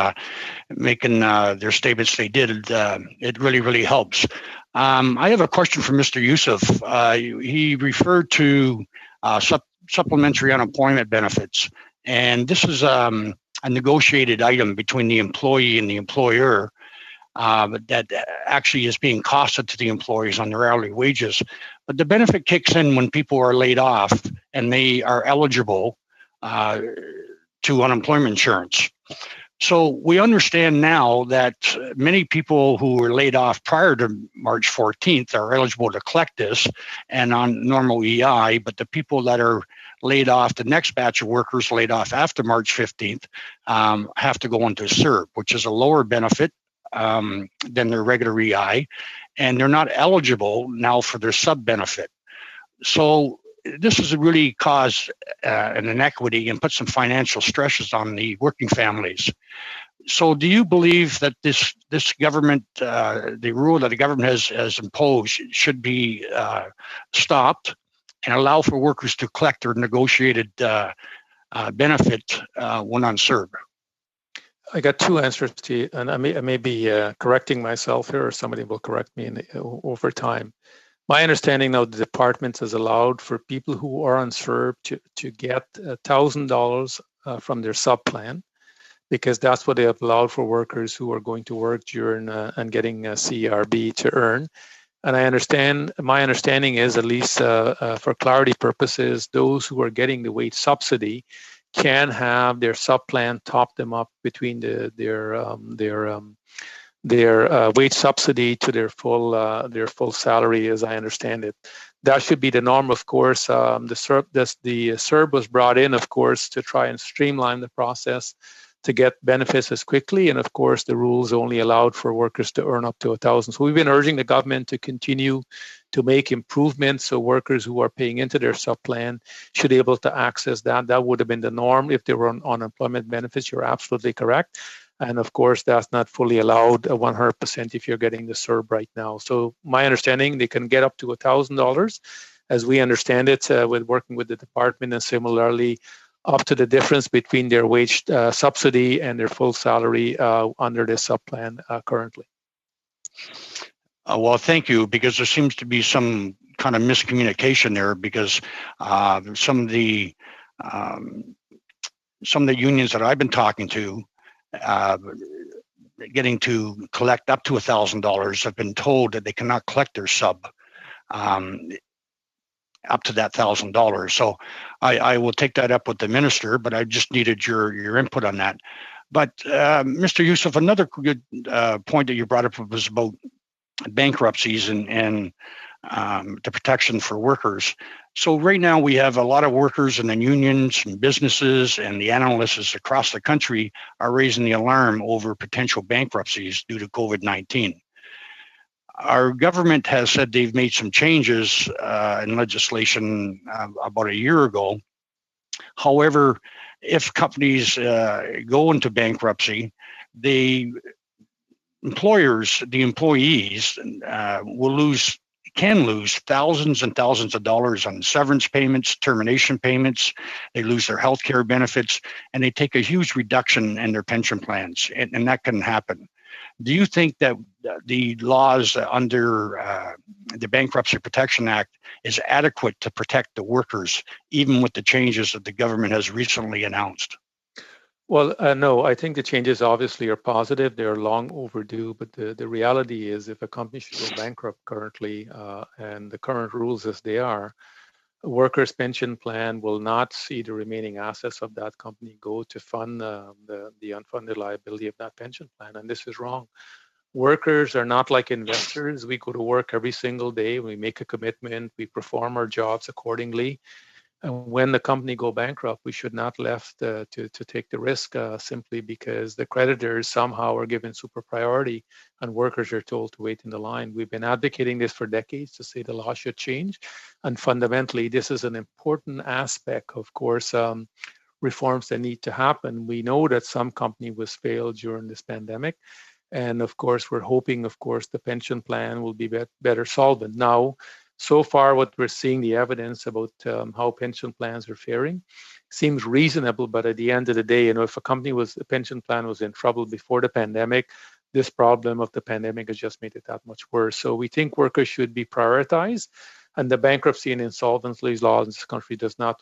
making their statements they did. It really, really helps. I have a question for Mr. Youssef. He referred to supplementary unemployment benefits. And this is a negotiated item between the employee and the employer that actually is being costed to the employees on their hourly wages. But the benefit kicks in when people are laid off and they are eligible to unemployment insurance. So we understand now that many people who were laid off prior to March 14th are eligible to collect this and on normal EI, but the people that are laid off, the next batch of workers laid off after March 15th, have to go into CERB, which is a lower benefit than their regular EI, and they're not eligible now for their sub benefit. So this has really caused an inequity and put some financial stresses on the working families. So do you believe that this government, the rule that the government has imposed should be stopped and allow for workers to collect their negotiated benefit when on CERB? I got two answers to you, and I may be correcting myself here, or somebody will correct me over time. My understanding now, the department has allowed for people who are on CERB to get $1,000 from their sub plan, because that's what they have allowed for workers who are going to work during and getting CERB to earn. And my understanding is, at least for clarity purposes, those who are getting the wage subsidy can have their sub plan top them up between their wage subsidy to their full salary, as I understand it. That should be the norm, of course. The CERB was brought in, of course, to try and streamline the process to get benefits as quickly, and of course, the rules only allowed for workers to earn up to $1,000. So we've been urging the government to continue to make improvements so workers who are paying into their sub plan should be able to access that. That would have been the norm if they were on unemployment benefits. You're absolutely correct. And of course, that's not fully allowed 100% if you're getting the CERB right now. So my understanding, they can get up to $1,000, as we understand it, with working with the department, and similarly up to the difference between their wage subsidy and their full salary under the sub plan currently. Well, thank you, because there seems to be some kind of miscommunication there, because some of the unions that I've been talking to, getting to collect up to $1,000, have been told that they cannot collect their sub up to that $1,000. So I will take that up with the minister, but I just needed your input on that. But Mr. Youssef, another good point that you brought up was about bankruptcies and the protection for workers. So right now we have a lot of workers and then unions and businesses, and the analysts across the country are raising the alarm over potential bankruptcies due to COVID-19. Our government has said they've made some changes in legislation about a year ago. However, if companies go into bankruptcy, the employees can lose thousands and thousands of dollars on severance payments, termination payments. They lose their health care benefits, and they take a huge reduction in their pension plans, and that can happen. Do you think that the laws under the Bankruptcy Protection Act is adequate to protect the workers, even with the changes that the government has recently announced? Well, no, I think the changes obviously are positive. They're long overdue, but the reality is, if a company should go bankrupt currently, and the current rules as they are, a workers' pension plan will not see the remaining assets of that company go to fund the unfunded liability of that pension plan. And this is wrong. Workers are not like investors. We go to work every single day. We make a commitment. We perform our jobs accordingly. And when the company go bankrupt, we should not left to take the risk simply because the creditors somehow are given super priority and workers are told to wait in the line. We've been advocating this for decades to say the law should change. And fundamentally, this is an important aspect, of course, reforms that need to happen. We know that some company was failed during this pandemic. And of course, we're hoping, of course, the pension plan will be better solvent. Now, so far, what we're seeing, the evidence about how pension plans are faring seems reasonable, but at the end of the day, if a pension plan was in trouble before the pandemic, this problem of the pandemic has just made it that much worse. So we think workers should be prioritized, and the bankruptcy and insolvency law in this country does not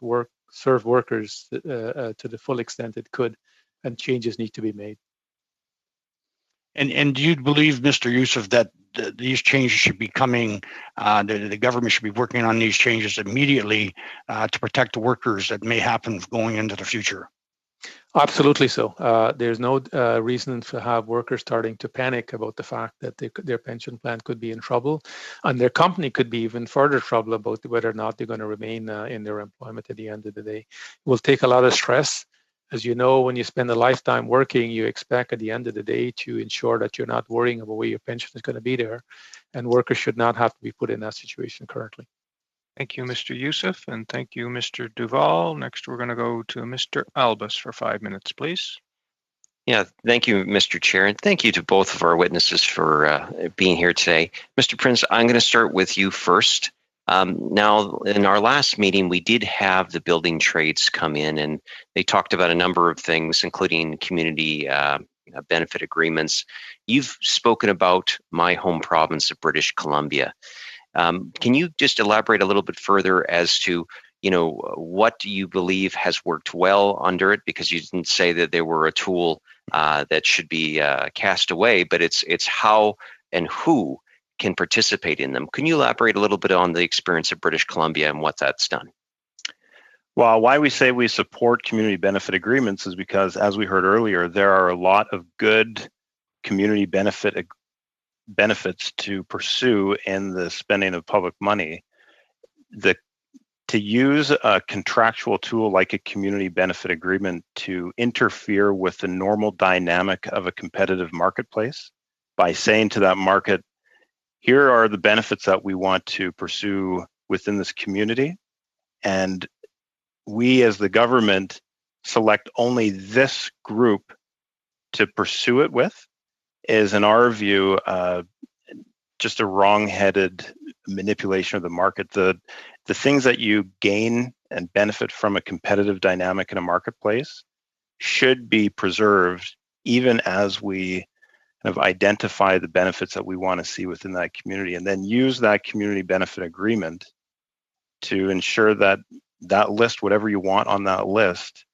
serve workers to the full extent it could, and changes need to be made. And do you believe, Mr. Youssef, that these changes should be coming, the government should be working on these changes immediately to protect the workers that may happen going into the future? Absolutely so. There's no reason to have workers starting to panic about the fact that their pension plan could be in trouble, and their company could be even further trouble about whether or not they're going to remain in their employment at the end of the day. It will take a lot of stress. As you know, when you spend a lifetime working, you expect at the end of the day to ensure that you're not worrying about where your pension is going to be there, and workers should not have to be put in that situation currently. Thank you, Mr. Youssef, and thank you, Mr. Duval. Next, we're going to go to Mr. Albus for 5 minutes, please. Yeah, thank you, Mr. Chair, and thank you to both of our witnesses for being here today. Mr. Prince, I'm going to start with you first. Now, in our last meeting, we did have the building trades come in, and they talked about a number of things, including community benefit agreements. You've spoken about my home province of British Columbia. Can you just elaborate a little bit further as to, what do you believe has worked well under it? Because you didn't say that they were a tool that should be cast away, but it's how and who can participate in them. Can you elaborate a little bit on the experience of British Columbia and what that's done? Well, why we say we support community benefit agreements is because, as we heard earlier, there are a lot of good community benefits to pursue in the spending of public money. To use a contractual tool like a community benefit agreement to interfere with the normal dynamic of a competitive marketplace by saying to that market, here are the benefits that we want to pursue within this community, and we as the government select only this group to pursue it with, is, in our view, just a wrong-headed manipulation of the market. The things that you gain and benefit from a competitive dynamic in a marketplace should be preserved, even as we kind of identify the benefits that we want to see within that community, and then use that community benefit agreement to ensure that that list, whatever you want on that list,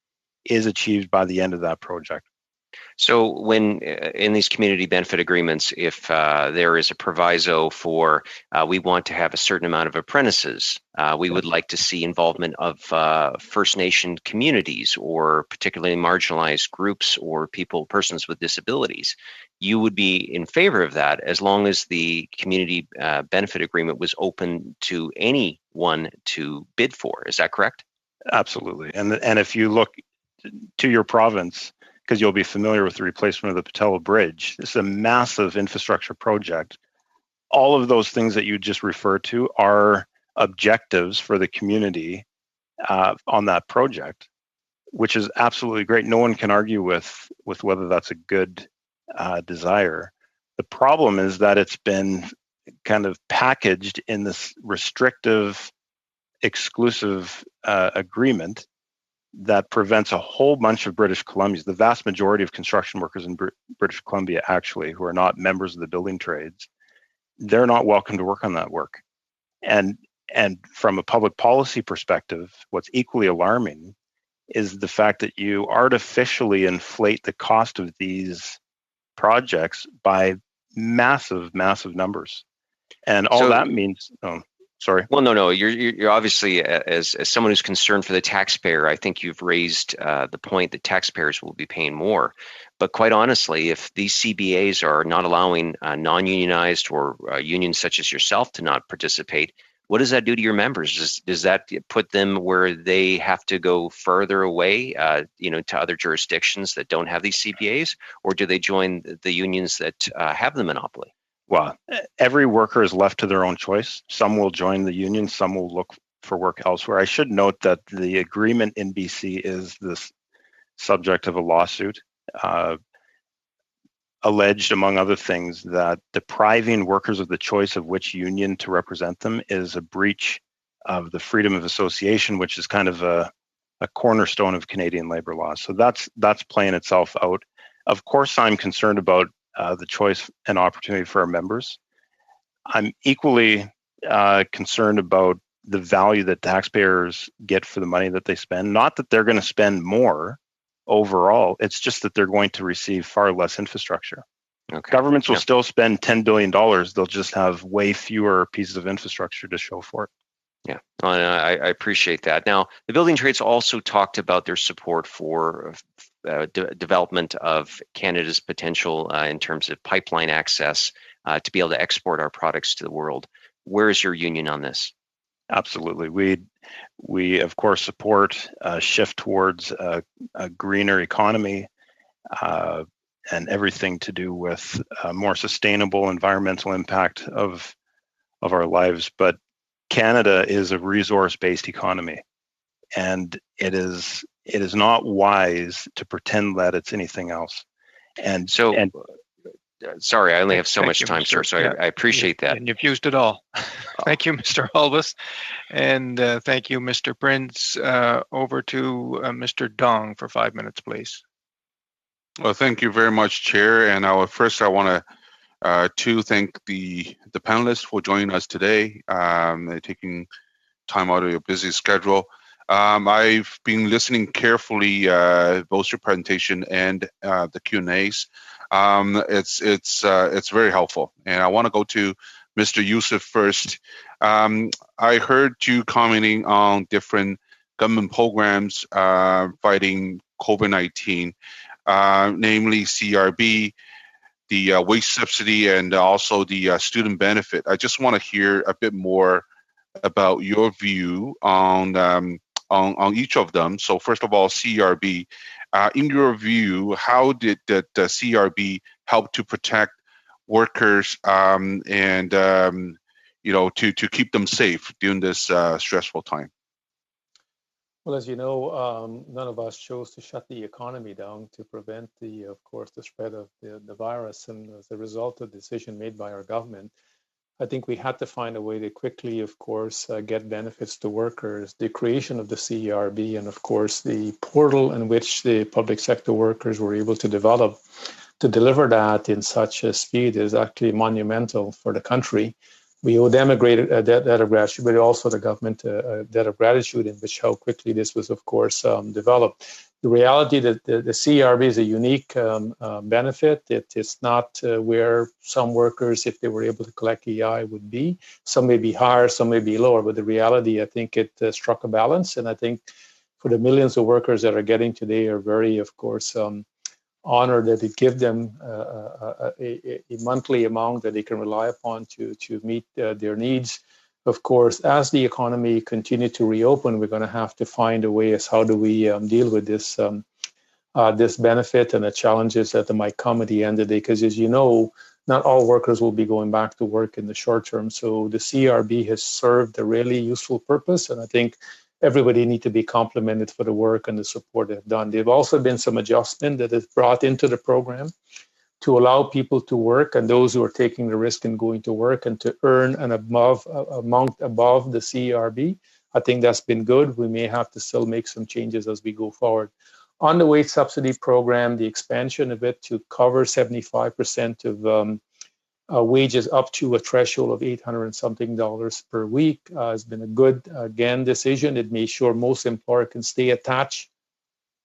is achieved by the end of that project. So when in these community benefit agreements, if there is a proviso for we want to have a certain amount of apprentices, we would like to see involvement of First Nation communities or particularly marginalized groups or persons with disabilities, you would be in favor of that as long as the community benefit agreement was open to anyone to bid for. Is that correct? Absolutely. And if you look to your province, because you'll be familiar with the replacement of the Pattullo Bridge. This is a massive infrastructure project. All of those things that you just referred to are objectives for the community on that project, which is absolutely great. No one can argue with whether that's a good desire. The problem is that it's been kind of packaged in this restrictive, exclusive agreement that prevents a whole bunch of British Columbians, the vast majority of construction workers in British Columbia actually, who are not members of the building trades, they're not welcome to work on that work. And from a public policy perspective, what's equally alarming is the fact that you artificially inflate the cost of these projects by massive, massive numbers. And all that means, sorry. Well, no. You're obviously, as someone who's concerned for the taxpayer, I think you've raised the point that taxpayers will be paying more. But quite honestly, if these CBAs are not allowing non-unionized or unions such as yourself to not participate, what does that do to your members? Does that put them where they have to go further away, to other jurisdictions that don't have these CBAs, or do they join the unions that have the monopoly? Well, every worker is left to their own choice. Some will join the union, some will look for work elsewhere. I should note that the agreement in BC is the subject of a lawsuit, alleged, among other things, that depriving workers of the choice of which union to represent them is a breach of the freedom of association, which is kind of a cornerstone of Canadian labor law. So that's playing itself out. Of course, I'm concerned about the choice and opportunity for our members. I'm equally concerned about the value that taxpayers get for the money that they spend. Not that they're going to spend more overall, it's just that they're going to receive far less infrastructure. Okay. Governments will still spend $10 billion. They'll just have way fewer pieces of infrastructure to show for it. Yeah, I appreciate that. Now, the building trades also talked about their support for development of Canada's potential in terms of pipeline access to be able to export our products to the world. Where is your union on this? Absolutely. We of course support a shift towards a greener economy and everything to do with a more sustainable environmental impact of our lives. But Canada is a resource-based economy, and it is not wise to pretend that it's anything else. And so, sorry, I only have so much time, sir. So I appreciate that. And you've used it all. Thank you, Mr. Holbus, and thank you, Mr. Prince. Over to Mr. Dong for 5 minutes, please. Well, thank you very much, Chair. And I want to thank the panelists for joining us today, taking time out of your busy schedule. I've been listening carefully, both your presentation and the Q&As. It's very helpful. And I want to go to Mr. Youssef first. I heard you commenting on different government programs fighting COVID-19. Namely CRB, the wage subsidy, and also the student benefit. I just want to hear a bit more about your view on each of them. So first of all, CRB. In your view, how did the CRB help to protect workers and to keep them safe during this stressful time? Well, as you know, none of us chose to shut the economy down to prevent the spread of the virus. And as a result of the decision made by our government, I think we had to find a way to quickly, get benefits to workers. The creation of the CERB and, of course, the portal in which the public sector workers were able to deliver that in such a speed is actually monumental for the country. We owe them a great debt of gratitude, but also the government a debt of gratitude in which how quickly this was, developed. The reality that the CRB is a unique benefit. It is not where some workers, if they were able to collect EI, would be. Some may be higher, some may be lower, but the reality, I think it struck a balance. And I think for the millions of workers that are getting today are very, honored that it give them a monthly amount that they can rely upon to meet their needs. Of course, as the economy continue to reopen, we're going to have to find a way as how do we deal with this this benefit and the challenges that might come at the end of the day. Because as you know, not all workers will be going back to work in the short term. So the CRB has served a really useful purpose, and I think everybody need to be complimented for the work and the support they've done. There've also been some adjustment that is brought into the program to allow people to work and those who are taking the risk in going to work and to earn an amount above the CRB. I think that's been good. We may have to still make some changes as we go forward. On the wage subsidy program, the expansion of it to cover 75% of wages up to a threshold of $800 and something per week has been a good, decision. It made sure most employers can stay attached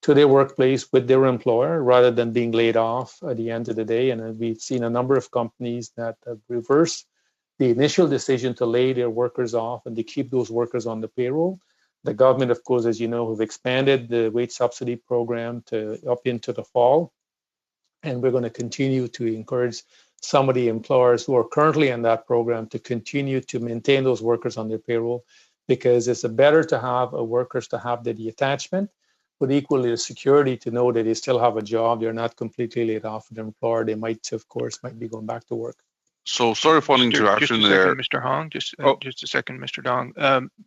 to their workplace with their employer rather than being laid off at the end of the day. And we've seen a number of companies that have reversed the initial decision to lay their workers off and to keep those workers on the payroll. The government, of course, as you know, have expanded the wage subsidy program to up into the fall. And we're going to continue to encourage some of the employers who are currently in that program to continue to maintain those workers on their payroll, because it's better to have workers to have the attachment, but equally the security to know that they still have a job. They're not completely laid off from their employer. They might be going back to work. So sorry for the interruption there. Mr. Hong, just a second, Mr. Dong.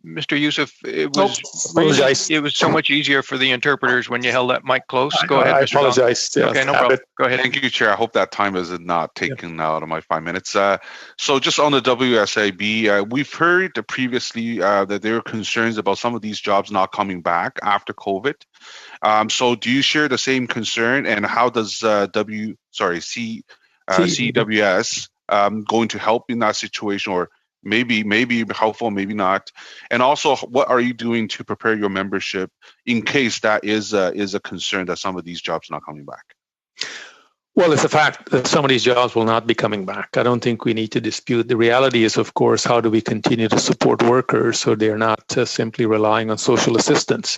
Mr. Youssef, it was so much easier for the interpreters when you held that mic close. Go ahead, Mr. apologize. Dong. Okay, no problem. Go ahead. Thank you, Chair. I hope that time is not taken out of my 5 minutes. So just on the WSIB, we've heard previously that there are concerns about some of these jobs not coming back after COVID. So do you share the same concern? And how does CWS going to help in that situation, or maybe helpful, maybe not? And also, what are you doing to prepare your membership in case that is a concern that some of these jobs not coming back? Well, it's a fact that some of these jobs will not be coming back. I don't think we need to dispute. The reality is, of course, how do we continue to support workers so they're not simply relying on social assistance?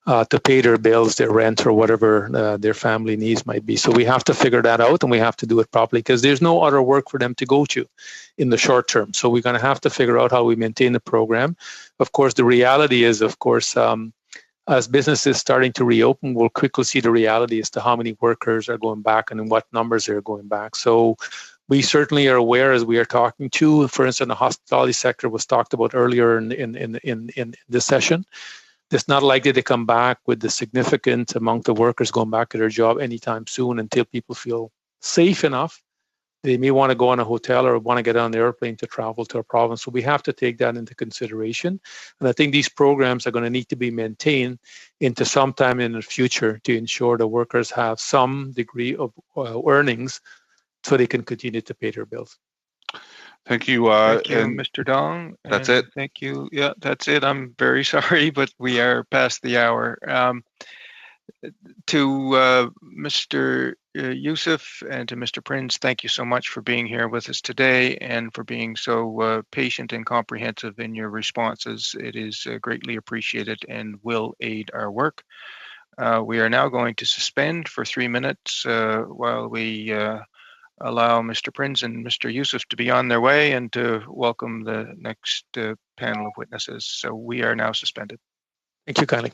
to pay their bills, their rent, or whatever their family needs might be. So we have to figure that out, and we have to do it properly because there's no other work for them to go to in the short term. So we're going to have to figure out how we maintain the program. Of course, the reality is, of course, as businesses starting to reopen, we'll quickly see the reality as to how many workers are going back and in what numbers are going back. So we certainly are aware as we are talking to, for instance, the hospitality sector was talked about earlier in this session. It's not likely to come back with the significant amount of workers going back to their job anytime soon until people feel safe enough. They may want to go on a hotel or want to get on the airplane to travel to a province. So we have to take that into consideration. And I think these programs are going to need to be maintained into some time in the future to ensure the workers have some degree of earnings so they can continue to pay their bills. Thank you. Thank you, Mr. Dong. That's it. Thank you. Yeah, that's it. I'm very sorry, but we are past the hour. To Mr. Youssef and to Mr. Prinz, thank you so much for being here with us today and for being so patient and comprehensive in your responses. It is greatly appreciated and will aid our work. We are now going to suspend for 3 minutes while we allow Mr. Prinz and Mr. Youssef to be on their way and to welcome the next panel of witnesses. So we are now suspended. Thank you kindly.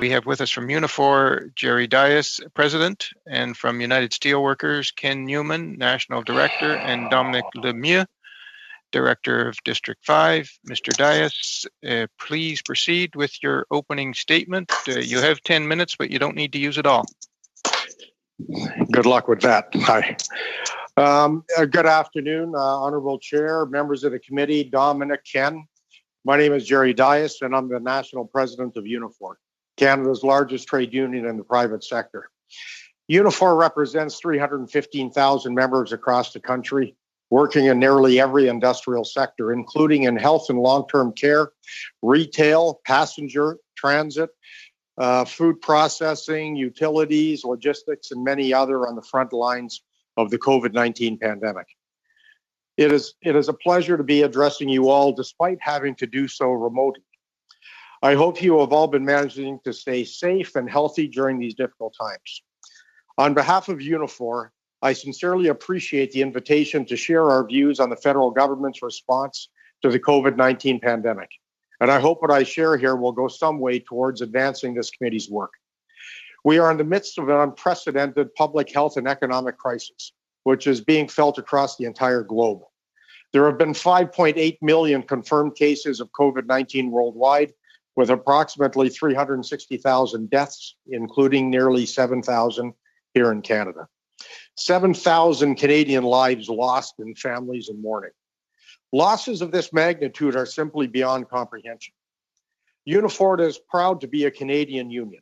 We have with us from Unifor, Jerry Dias, President, and from United Steelworkers, Ken Newman, National Director, and Dominic Lemieux, Director of District 5. Mr. Dias, please proceed with your opening statement. You have 10 minutes, but you don't need to use it all. Good luck with that. Hi. Good afternoon, Honorable Chair, members of the committee, Dominic, Ken. My name is Jerry Dias, and I'm the National President of Unifor, Canada's largest trade union in the private sector. Unifor represents 315,000 members across the country, working in nearly every industrial sector, including in health and long-term care, retail, passenger, transit, food processing, utilities, logistics, and many other on the front lines of the COVID-19 pandemic. It is a pleasure to be addressing you all despite having to do so remotely. I hope you have all been managing to stay safe and healthy during these difficult times. On behalf of Unifor, I sincerely appreciate the invitation to share our views on the federal government's response to the COVID-19 pandemic. And I hope what I share here will go some way towards advancing this committee's work. We are in the midst of an unprecedented public health and economic crisis, which is being felt across the entire globe. There have been 5.8 million confirmed cases of COVID-19 worldwide, with approximately 360,000 deaths, including nearly 7,000 here in Canada. 7,000 Canadian lives lost and families in mourning. Losses of this magnitude are simply beyond comprehension. Unifor is proud to be a Canadian union.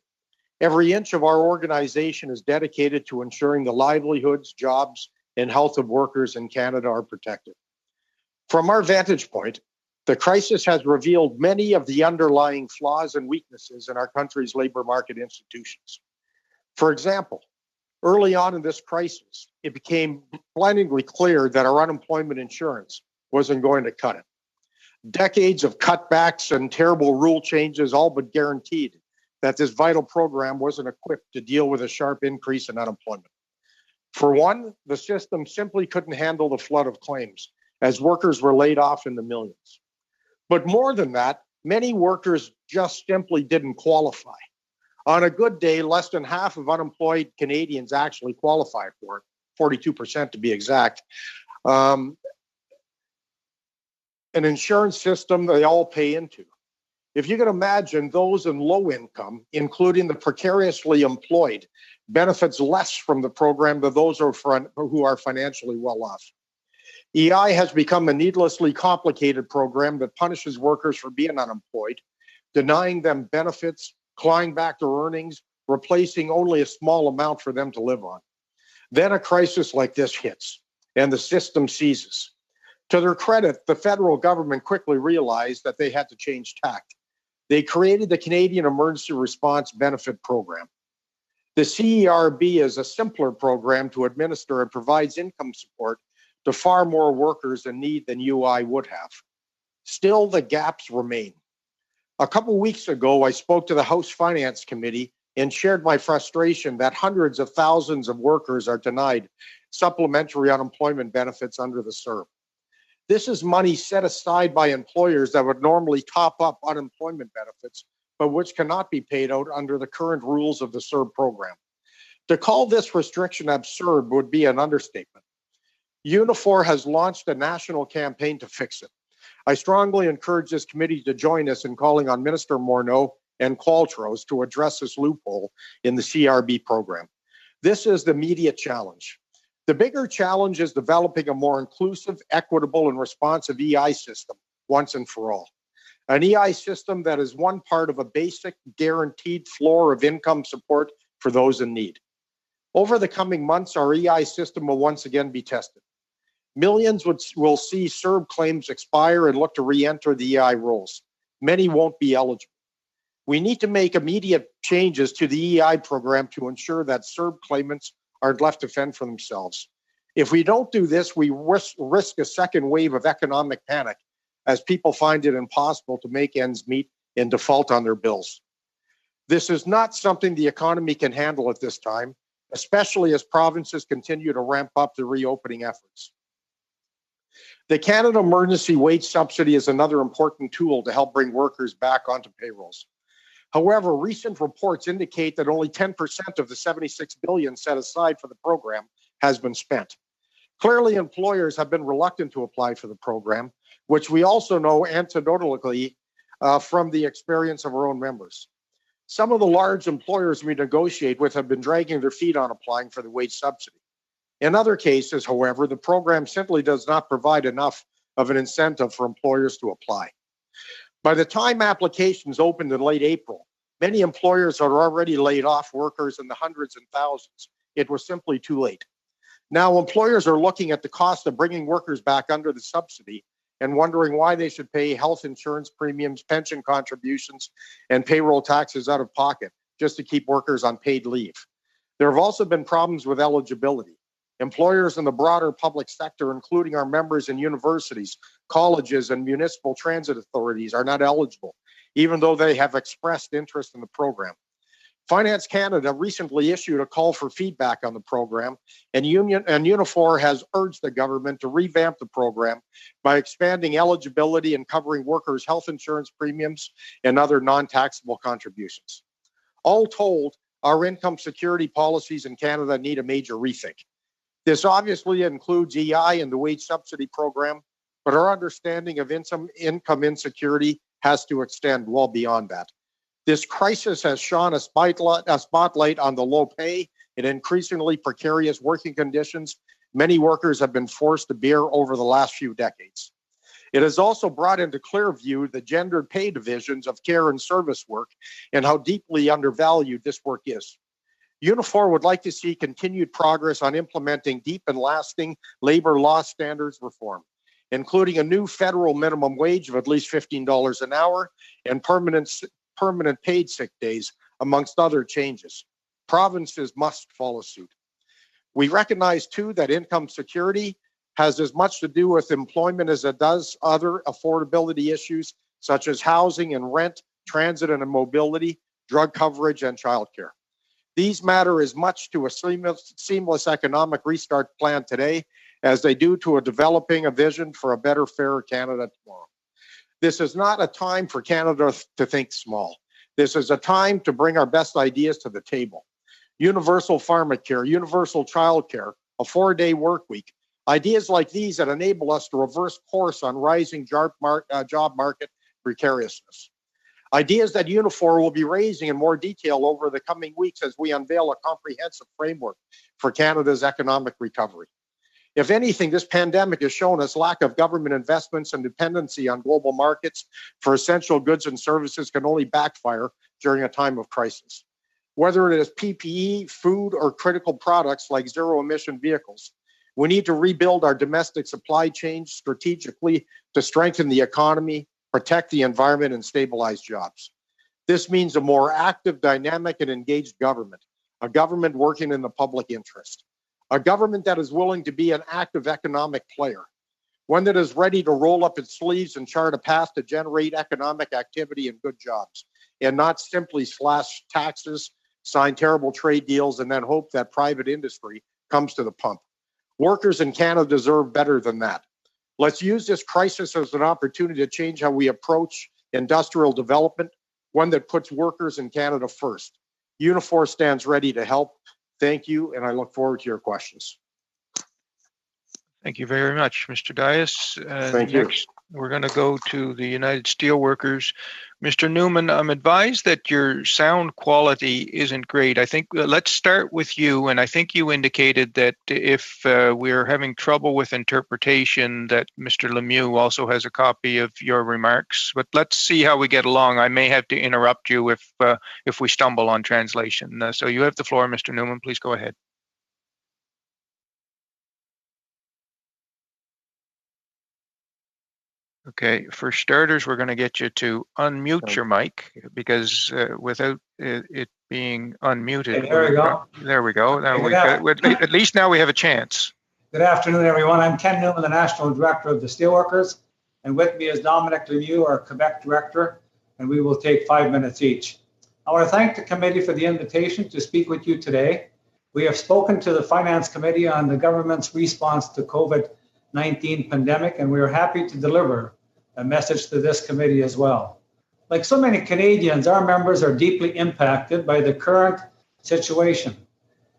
Every inch of our organization is dedicated to ensuring the livelihoods, jobs, and health of workers in Canada are protected. From our vantage point, the crisis has revealed many of the underlying flaws and weaknesses in our country's labor market institutions. For example, early on in this crisis, it became blindingly clear that our unemployment insurance wasn't going to cut it. Decades of cutbacks and terrible rule changes all but guaranteed that this vital program wasn't equipped to deal with a sharp increase in unemployment. For one, the system simply couldn't handle the flood of claims as workers were laid off in the millions. But more than that, many workers just simply didn't qualify. On a good day, less than half of unemployed Canadians actually qualify for it, 42% to be exact. An insurance system they all pay into. If you can imagine, those in low income, including the precariously employed, benefits less from the program than those who are financially well off. EI has become a needlessly complicated program that punishes workers for being unemployed, denying them benefits, clawing back their earnings, replacing only a small amount for them to live on. Then a crisis like this hits, and the system seizes. To their credit, the federal government quickly realized that they had to change tack. They created the Canadian Emergency Response Benefit Program. The CERB is a simpler program to administer and provides income support to far more workers in need than UI would have. Still, the gaps remain. A couple weeks ago, I spoke to the House Finance Committee and shared my frustration that hundreds of thousands of workers are denied supplementary unemployment benefits under the CERB. This is money set aside by employers that would normally top up unemployment benefits, but which cannot be paid out under the current rules of the CERB program. To call this restriction absurd would be an understatement. Unifor has launched a national campaign to fix it. I strongly encourage this committee to join us in calling on Minister Morneau and Qualtrough to address this loophole in the CRB program. This is the immediate challenge. The bigger challenge is developing a more inclusive, equitable, and responsive EI system once and for all. An EI system that is one part of a basic guaranteed floor of income support for those in need. Over the coming months, our EI system will once again be tested. Millions will see CERB claims expire and look to re-enter the EI rolls. Many won't be eligible. We need to make immediate changes to the EI program to ensure that CERB claimants aren't left to fend for themselves. If we don't do this, we risk a second wave of economic panic as people find it impossible to make ends meet and default on their bills. This is not something the economy can handle at this time, especially as provinces continue to ramp up their reopening efforts. The Canada Emergency Wage Subsidy is another important tool to help bring workers back onto payrolls. However, recent reports indicate that only 10% of the $76 billion set aside for the program has been spent. Clearly, employers have been reluctant to apply for the program, which we also know anecdotally from the experience of our own members. Some of the large employers we negotiate with have been dragging their feet on applying for the wage subsidy. In other cases, however, the program simply does not provide enough of an incentive for employers to apply. By the time applications opened in late April, many employers had already laid off workers in the hundreds and thousands. It was simply too late. Now, employers are looking at the cost of bringing workers back under the subsidy and wondering why they should pay health insurance premiums, pension contributions, and payroll taxes out of pocket just to keep workers on paid leave. There have also been problems with eligibility. Employers in the broader public sector, including our members in universities, colleges, and municipal transit authorities, are not eligible, even though they have expressed interest in the program. Finance Canada recently issued a call for feedback on the program, and Unifor has urged the government to revamp the program by expanding eligibility and covering workers' health insurance premiums and other non-taxable contributions. All told, our income security policies in Canada need a major rethink. This obviously includes EI and the wage subsidy program, but our understanding of income insecurity has to extend well beyond that. This crisis has shone a spotlight on the low pay and increasingly precarious working conditions many workers have been forced to bear over the last few decades. It has also brought into clear view the gendered pay divisions of care and service work and how deeply undervalued this work is. Unifor would like to see continued progress on implementing deep and lasting labor law standards reform, including a new federal minimum wage of at least $15 an hour and permanent paid sick days, amongst other changes. Provinces must follow suit. We recognize, too, that income security has as much to do with employment as it does other affordability issues, such as housing and rent, transit and mobility, drug coverage, and childcare. These matter as much to a seamless economic restart plan today as they do to developing a vision for a better, fairer Canada tomorrow. This is not a time for Canada to think small. This is a time to bring our best ideas to the table. Universal pharmacare, universal childcare, a 4-day work week, ideas like these that enable us to reverse course on rising job market precariousness. Ideas that Unifor will be raising in more detail over the coming weeks as we unveil a comprehensive framework for Canada's economic recovery. If anything, this pandemic has shown us lack of government investments and dependency on global markets for essential goods and services can only backfire during a time of crisis. Whether it is PPE, food, or critical products like zero-emission vehicles, we need to rebuild our domestic supply chains strategically to strengthen the economy, protect the environment, and stabilize jobs. This means a more active, dynamic, and engaged government, a government working in the public interest, a government that is willing to be an active economic player, one that is ready to roll up its sleeves and chart a path to generate economic activity and good jobs, and not simply slash taxes, sign terrible trade deals, and then hope that private industry comes to the pump. Workers in Canada deserve better than that. Let's use this crisis as an opportunity to change how we approach industrial development, one that puts workers in Canada first. Unifor stands ready to help. Thank you, and I look forward to your questions. Thank you very much, Mr. Dias. Thank you. Next, we're going to go to the United Steelworkers. Mr. Newman, I'm advised that your sound quality isn't great. I think let's start with you, and I think you indicated that if we're having trouble with interpretation, that Mr. Lemieux also has a copy of your remarks. But let's see how we get along. I may have to interrupt you if we stumble on translation. So you have the floor, Mr. Newman. Please go ahead. Okay, for starters, we're going to get you to unmute your mic because without it being unmuted. Okay, there we go. There we go. At least now we have a chance. Good afternoon, everyone. I'm Ken Newman, the National Director of the Steelworkers, and with me is Dominic Lemieux, our Quebec Director, and we will take 5 minutes each. I want to thank the committee for the invitation to speak with you today. We have spoken to the Finance Committee on the government's response to COVID-19 pandemic, and we are happy to deliver a message to this committee as well. Like so many Canadians, our members are deeply impacted by the current situation.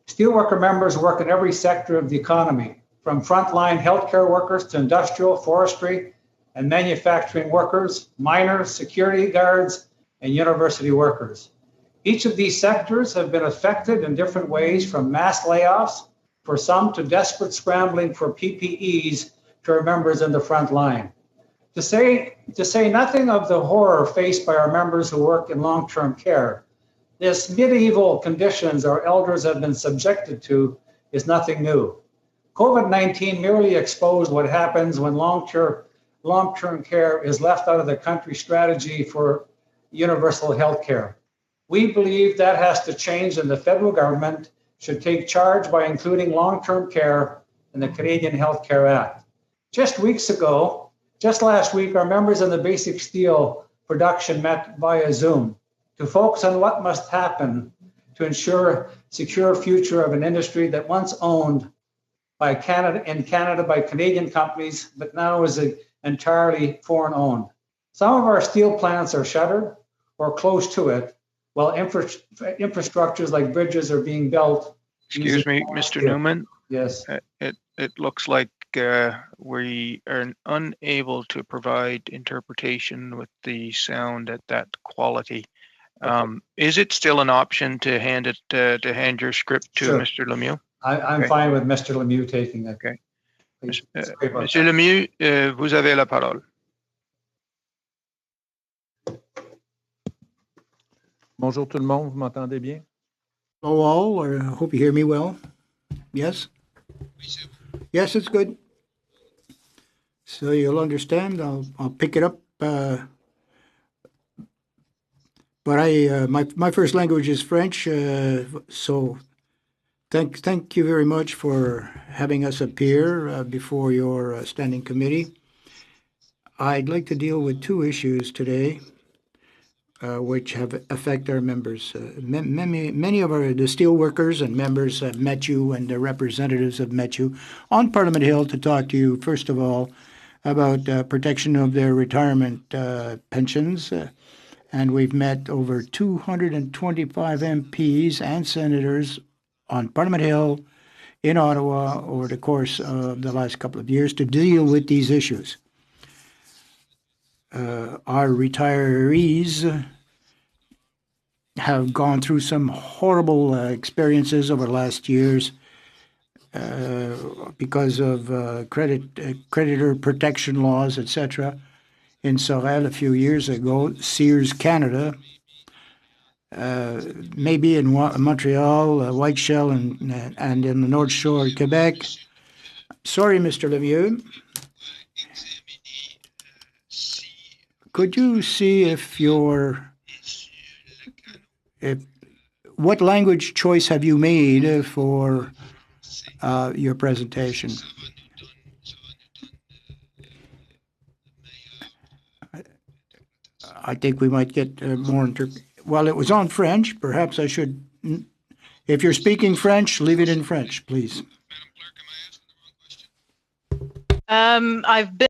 Steelworker members work in every sector of the economy, from frontline healthcare workers to industrial, forestry, and manufacturing workers, miners, security guards, and university workers. Each of these sectors have been affected in different ways, from mass layoffs for some to desperate scrambling for PPEs to our members in the front line. To say nothing of the horror faced by our members who work in long-term care, this medieval conditions our elders have been subjected to is nothing new. COVID-19 merely exposed what happens when long-term care is left out of the country's strategy for universal health care. We believe that has to change, and the federal government should take charge by including long-term care in the Canadian Health Care Act. Just last week, our members in the Basic Steel production met via Zoom to focus on what must happen to ensure secure future of an industry that once owned by Canada by Canadian companies, but now is entirely foreign owned. Some of our steel plants are shuttered or close to it, while infrastructures like bridges are being built. Excuse me, Mr. Newman. Yes. It looks like we are unable to provide interpretation with the sound at that quality. Okay. Is it still an option to hand your script to Mr. Lemieux? I'm fine with Mr. Lemieux taking it. Okay. Monsieur Lemieux, vous avez la parole. Bonjour tout le monde, vous m'entendez bien? Hello all, I hope you hear me well. Yes? Yes, it's good. So you'll understand, I'll pick it up. But my first language is French, so thank you very much for having us appear before your standing committee. I'd like to deal with two issues today, which affect our members. Many of the steel workers and members have met you, and the representatives have met you on Parliament Hill to talk to you, first of all, about protection of their retirement pensions. And we've met over 225 MPs and senators on Parliament Hill in Ottawa over the course of the last couple of years to deal with these issues. Our retirees have gone through some horrible experiences over the last years because of creditor protection laws, etc. In Sorel a few years ago, Sears Canada, maybe in Montreal, White Shell, and in the North Shore of Quebec. Sorry, Mr. Lemieux. Could you see what language choice have you made for your presentation? I think we might get more well, it was on French. Perhaps I should, if you're speaking French, leave it in French, please. I've been,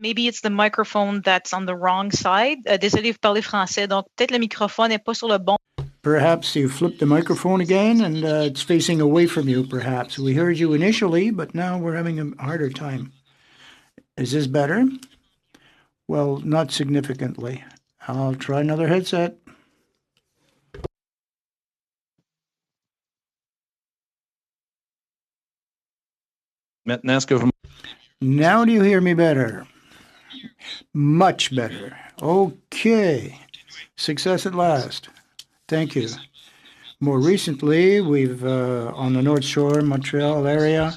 maybe it's the microphone that's on the wrong side. Désolé, vous parlez français, donc peut-être le microphone n'est pas sur le bon. Perhaps you flipped the microphone again and it's facing away from you, perhaps. We heard you initially, but now we're having a harder time. Is this better? Well, not significantly. I'll try another headset. Now do you hear me better? Much better. Okay. Success at last. Thank you. More recently, we've, on the North Shore, Montreal area,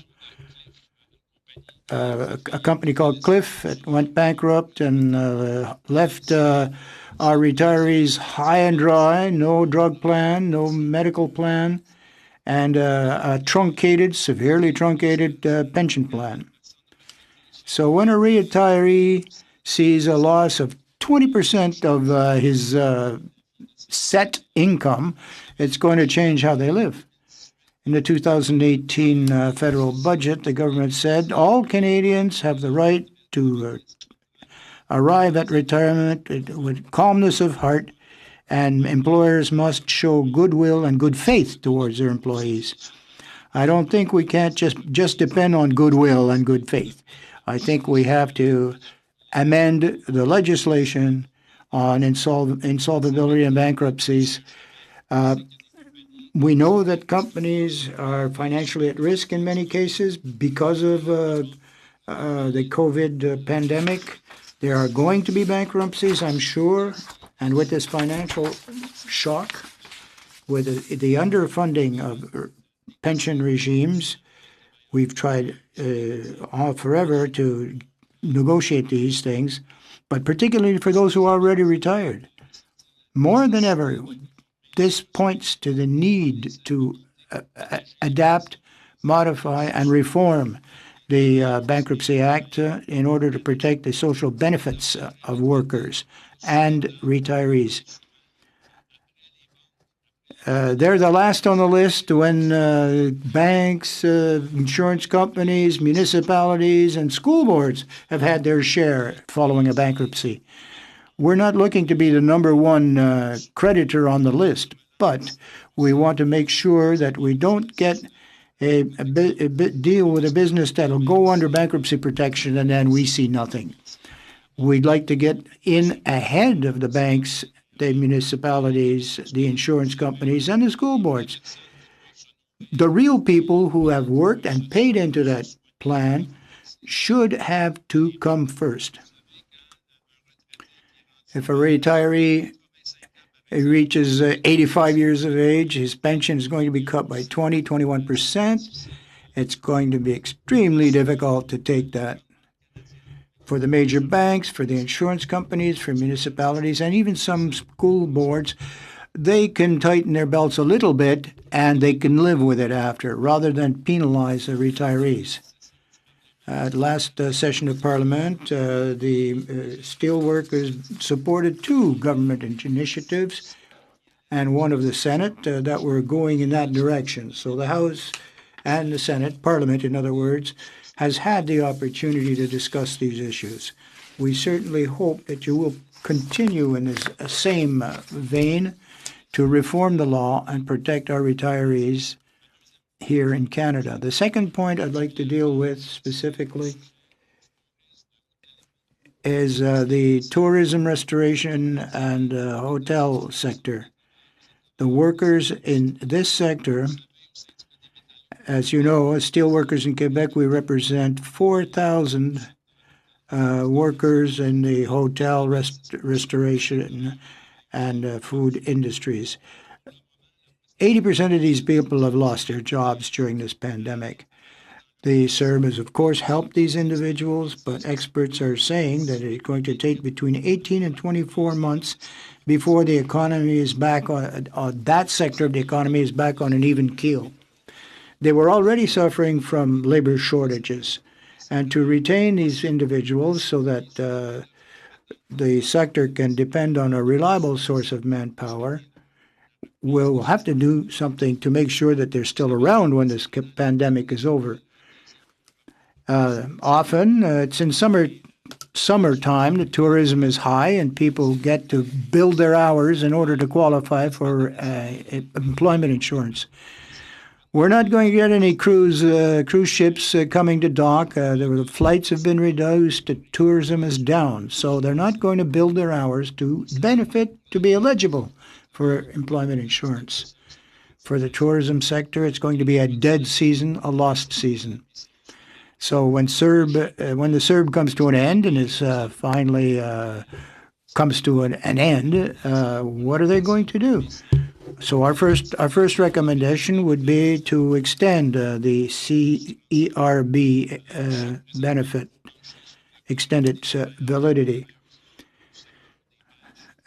a company called Cliff that went bankrupt and left our retirees high and dry, no drug plan, no medical plan, and a truncated, severely truncated pension plan. So when a retiree sees a loss of 20% of his set income, it's going to change how they live. In the 2018 federal budget, the government said all Canadians have the right to arrive at retirement with calmness of heart, and employers must show goodwill and good faith towards their employees. I don't think we can't just depend on goodwill and good faith. I think we have to amend the legislation on insolvability and bankruptcies. We know that companies are financially at risk in many cases because of the COVID pandemic. There are going to be bankruptcies, I'm sure, and with this financial shock, with the underfunding of pension regimes, we've tried forever to negotiate these things, but particularly for those who are already retired. More than ever, this points to the need to adapt, modify, and reform the Bankruptcy Act in order to protect the social benefits of workers and retirees. They're the last on the list when banks, insurance companies, municipalities, and school boards have had their share following a bankruptcy. We're not looking to be the number one creditor on the list, but we want to make sure that we don't get a deal with a business that'll go under bankruptcy protection and then we see nothing. We'd like to get in ahead of the banks, the municipalities, the insurance companies, and the school boards. The real people who have worked and paid into that plan should have to come first. If a retiree reaches 85 years of age, his pension is going to be cut by 21%. It's going to be extremely difficult to take that. For the major banks, for the insurance companies, for municipalities, and even some school boards, they can tighten their belts a little bit and they can live with it after, rather than penalize the retirees. At last session of Parliament, the steelworkers supported two government initiatives and one of the Senate that were going in that direction. So the House and the Senate, Parliament in other words, has had the opportunity to discuss these issues. We certainly hope that you will continue in this same vein to reform the law and protect our retirees here in Canada. The second point I'd like to deal with specifically is the tourism, restoration, and hotel sector. The workers in this sector, as you know, as steelworkers in Quebec, we represent 4,000 workers in the hotel, restoration, and food industries. 80% of these people have lost their jobs during this pandemic. The CERB has, of course, helped these individuals, but experts are saying that it's going to take between 18 and 24 months before the economy is back on that sector of the economy is back on an even keel. They were already suffering from labor shortages, and to retain these individuals so that the sector can depend on a reliable source of manpower, we'll have to do something to make sure that they're still around when this pandemic is over. Often, it's in summertime, the tourism is high and people get to build their hours in order to qualify for employment insurance. We're not going to get any cruise ships coming to dock. The flights have been reduced. The tourism is down. So they're not going to build their hours to benefit, to be eligible for employment insurance. For the tourism sector, it's going to be a dead season, a lost season. So when the CERB comes to an end and is finally comes to an end, what are they going to do? So our first recommendation would be to extend the CERB benefit, extend its validity.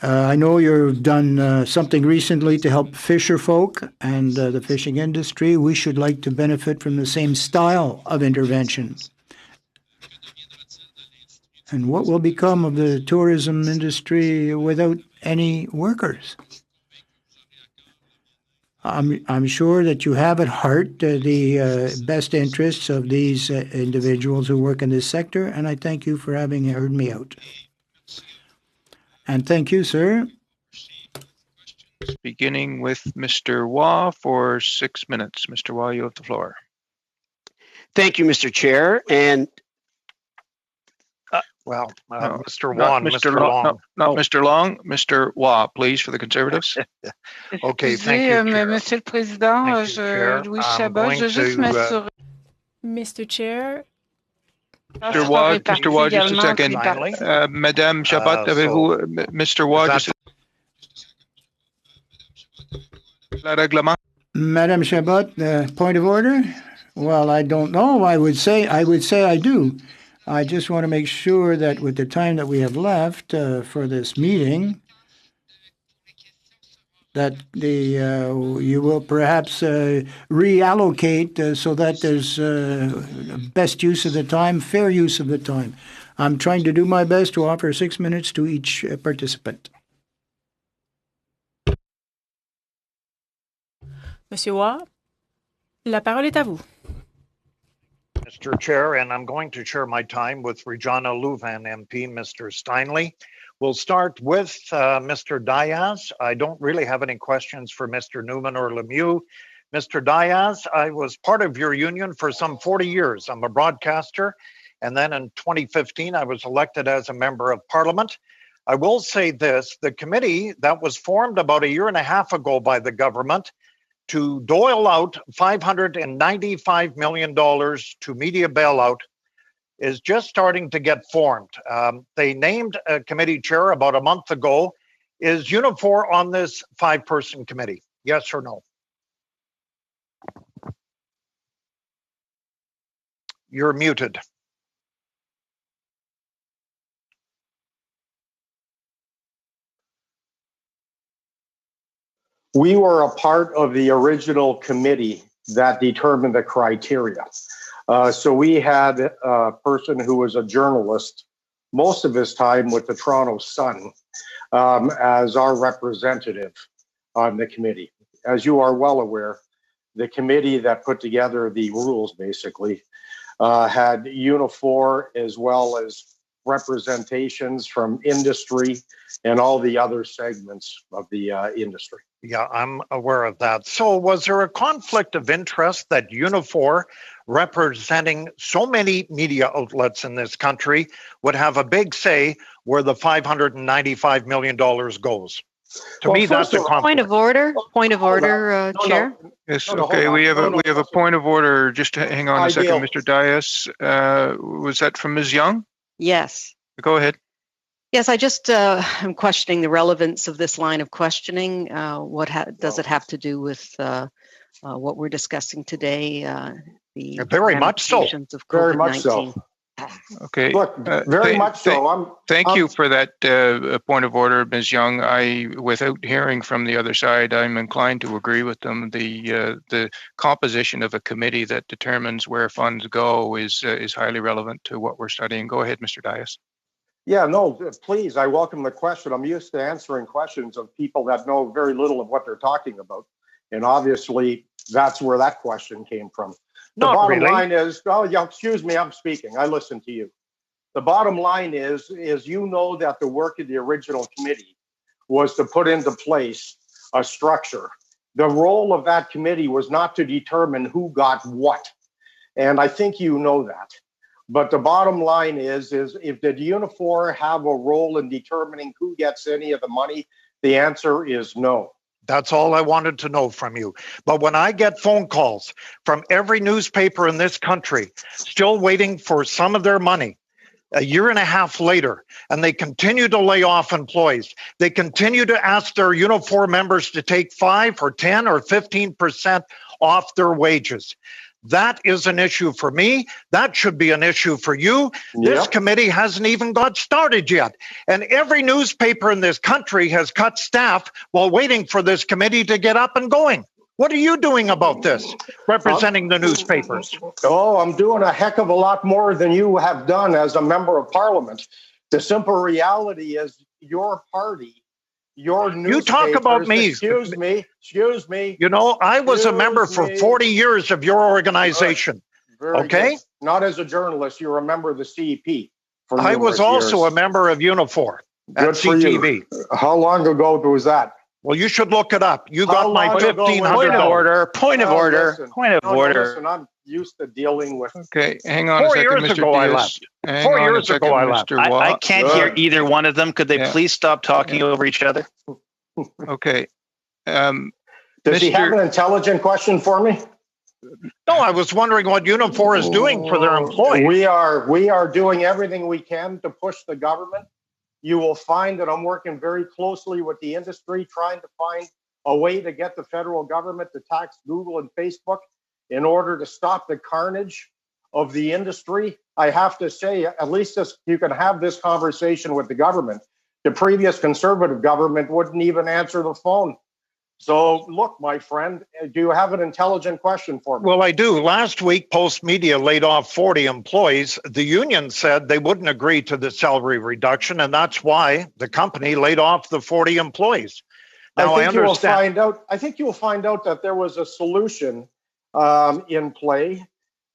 I know you've done something recently to help fisher folk and the fishing industry. We should like to benefit from the same style of intervention. And what will become of the tourism industry without any workers? I'm sure that you have at heart the best interests of these individuals who work in this sector, and I thank you for having heard me out. And thank you, sir. Beginning with Mr. Waugh for 6 minutes. Mr. Waugh, you have the floor. Thank you, Mr. Chair. And Mr. Waugh, Mr. Long. Not Mr. Long, Mr. Waugh, please, for the Conservatives. Okay, thank you, Monsieur le Président, Louis Chabot, je juste m'assurer. Mr. Chair. Mr. Waugh, just a second. Madame Chabot, avez-vous, Mr. Waugh, just le règlement? Madame Chabot, point of order? Well, I don't know. I would say I do. I just want to make sure that with the time that we have left for this meeting, that you will perhaps reallocate so that there's best use of the time, fair use of the time. I'm trying to do my best to offer 6 minutes to each participant. Monsieur Waugh, la parole est à vous. Mr. Chair, and I'm going to share my time with Regina Louvain MP, Mr. Steinley. We'll start with Mr. Diaz. I don't really have any questions for Mr. Newman or Lemieux. Mr. Diaz, I was part of your union for some 40 years. I'm a broadcaster. And then in 2015, I was elected as a member of Parliament. I will say this, the committee that was formed about a year and a half ago by the government to dole out $595 million to media bailout is just starting to get formed. They named a committee chair about a month ago. Is Unifor on this 5-person committee? Yes or no? You're muted. We were a part of the original committee that determined the criteria. So we had a person who was a journalist most of his time with the Toronto Sun as our representative on the committee. As you are well aware, the committee that put together the rules basically had Unifor as well as representations from industry and all the other segments of the industry. Yeah, I'm aware of that. So was there a conflict of interest that Unifor, representing so many media outlets in this country, would have a big say where the $595 million goes? To me, that's a conflict. Point of order, Chair. Yes, okay, we have a point of order. Just hang on a second, Mr. Dias. Was that from Ms. Young? Yes. Go ahead. Yes, I just am questioning the relevance of this line of questioning. What does it have to do with what we're discussing today? The very much so. Of very much so. Okay. Look, very much so. Thank you for that point of order, Ms. Young. Without hearing from the other side, I'm inclined to agree with them. The composition of a committee that determines where funds go is highly relevant to what we're studying. Go ahead, Mr. Dias. Yeah, no, please. I welcome the question. I'm used to answering questions of people that know very little of what they're talking about. And obviously, that's where that question came from. The bottom line is, oh, yeah, excuse me, I'm speaking. I listen to you. The bottom line is you know that the work of the original committee was to put into place a structure. The role of that committee was not to determine who got what. And I think you know that. But the bottom line is if did Unifor have a role in determining who gets any of the money? The answer is no. That's all I wanted to know from you. But when I get phone calls from every newspaper in this country, still waiting for some of their money, a year and a half later, and they continue to lay off employees, they continue to ask their Unifor members to take 5 or 10 or 15% off their wages. That is an issue for me. That should be an issue for you. Yep. This committee hasn't even got started yet. And every newspaper in this country has cut staff while waiting for this committee to get up and going. What are you doing about this, representing the newspapers? Oh, I'm doing a heck of a lot more than you have done as a member of Parliament. The simple reality is your party, your newspapers. You talk about me. Excuse me. You know, I was a member for 40 years of your organization. Okay? Good. Not as a journalist. You're a member of the CEP. I was also a member of Unifor. at CTV. How long ago was that? Well, you should look it up. You got my $1,500. Point of order. Listen, I'm used to dealing with. Okay, hang on a second, Mr. Diaz. 4 years ago, I left. I can't hear either one of them. Could they please stop talking over each other? Okay. Does he have an intelligent question for me? No, I was wondering what Unifor is doing for their employees. We are doing everything we can to push the government. You will find that I'm working very closely with the industry, trying to find a way to get the federal government to tax Google and Facebook in order to stop the carnage of the industry. I have to say, at least you can have this conversation with the government. The previous conservative government wouldn't even answer the phone. So look, my friend, do you have an intelligent question for me? Well, I do. Last week, Post Media laid off 40 employees. The union said they wouldn't agree to the salary reduction, and that's why the company laid off the 40 employees. Now, I understand. I think you will find out that there was a solution in play.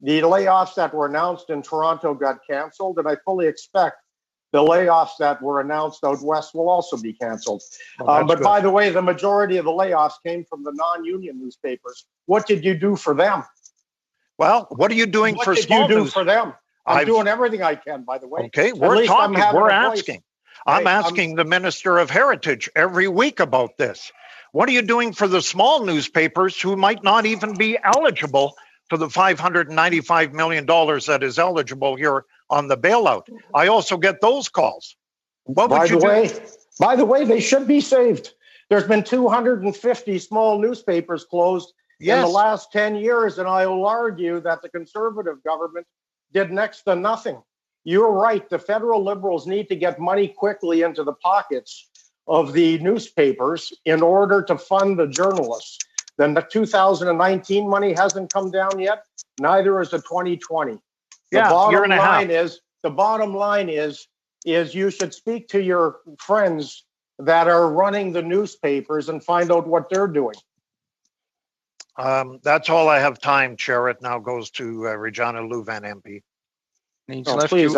The layoffs that were announced in Toronto got canceled, and I fully expect the layoffs that were announced out west will also be canceled. But good. By the way, the majority of the layoffs came from the non-union newspapers. What did you do for them? Well, what are you doing for small news? What did you do for them? I'm doing everything I can, by the way. Okay, we're talking, we're asking. I'm asking the Minister of Heritage every week about this. What are you doing for the small newspapers who might not even be eligible for the $595 million that is eligible here on the bailout? I also get those calls. What would you do? By the way, they should be saved. There's been 250 small newspapers closed in the last 10 years, and I will argue that the conservative government did next to nothing. You're right. The federal Liberals need to get money quickly into the pockets of the newspapers in order to fund the journalists. Then the 2019 money hasn't come down yet. Neither is the 2020. The bottom line is you should speak to your friends that are running the newspapers and find out what they're doing. That's all I have time, Chair. It now goes to Regina Louvan, MP. He's left you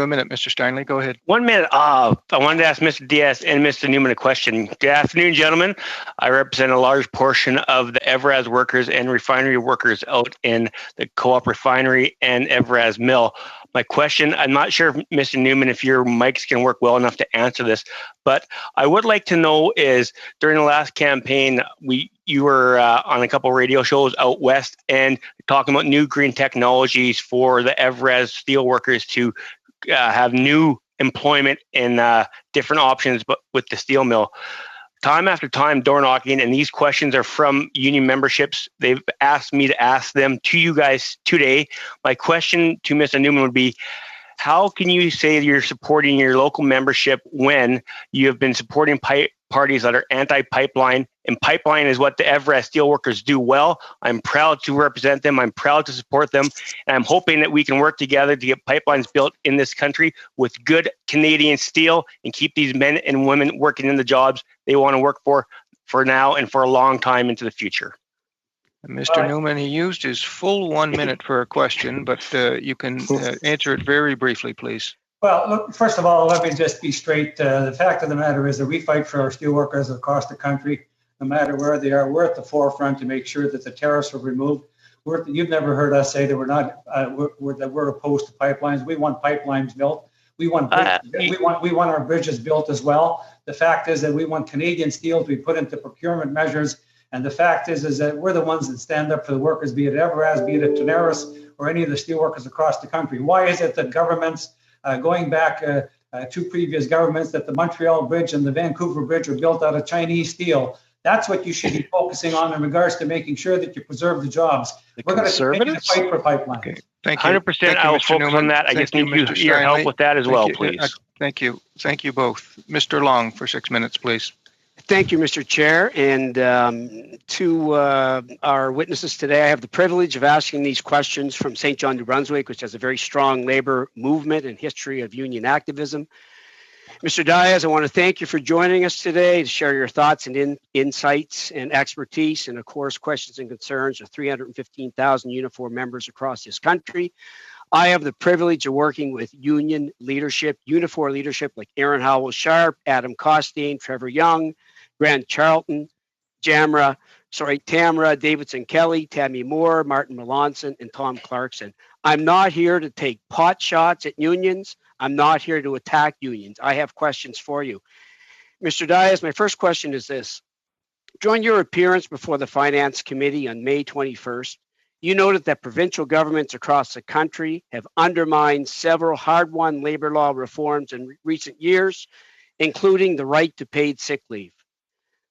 a minute, Mr. Steinley. Go ahead. 1 minute. I wanted to ask Mr. Diaz and Mr. Newman a question. Good afternoon, gentlemen. I represent a large portion of the Evraz workers and refinery workers out in the Co-op refinery and Evraz mill. My question, I'm not sure, Mr. Newman, if your mics can work well enough to answer this, but I would like to know is during the last campaign, you were on a couple of radio shows out west and talking about new green technologies for the Evraz steelworkers to have new employment and different options, but with the steel mill. Time after time, door knocking, and these questions are from union memberships. They've asked me to ask them to you guys today. My question to Mr. Newman would be, how can you say you're supporting your local membership when you have been supporting parties that are anti-pipeline, and pipeline is what the Evraz steelworkers do well. I'm proud to represent them. I'm proud to support them. And I'm hoping that we can work together to get pipelines built in this country with good Canadian steel and keep these men and women working in the jobs they want to work for now and for a long time into the future. Mr. Newman, he used his full 1 minute for a question, but you can answer it very briefly, please. Well, look, first of all, let me just be straight. The fact of the matter is that we fight for our steelworkers across the country, no matter where they are. We're at the forefront to make sure that the tariffs are removed. You've never heard us say that we're opposed to pipelines. We want pipelines built. We want our bridges built as well. The fact is that we want Canadian steel to be put into procurement measures. And the fact is that we're the ones that stand up for the workers, be it Evraz, be it at Tenaris, or any of the steelworkers across the country. Why is it that governments, going back two previous governments, that the Montreal Bridge and the Vancouver Bridge were built out of Chinese steel? That's what you should be focusing on in regards to making sure that you preserve the jobs. We're going to continue to fight for pipelines. Okay. Thank you. 100%. I will focus on that. I just need your help with that as well, please. Thank you. Thank you both. Mr. Long for 6 minutes, please. Thank you, Mr. Chair. And to our witnesses today, I have the privilege of asking these questions from St. John, New Brunswick, which has a very strong labor movement and history of union activism. Mr. Diaz, I want to thank you for joining us today to share your thoughts and insights and expertise, and of course, questions and concerns of 315,000 Unifor members across this country. I have the privilege of working with union leadership, Unifor leadership like Aaron Howell-Sharp, Adam Costain, Trevor Young, Grant Charlton, Tamra Davidson Kelly, Tammy Moore, Martin Melanson, and Tom Clarkson. I'm not here to take pot shots at unions. I'm not here to attack unions. I have questions for you. Mr. Dias, my first question is this. During your appearance before the Finance Committee on May 21st, you noted that provincial governments across the country have undermined several hard-won labor law reforms in recent years, including the right to paid sick leave.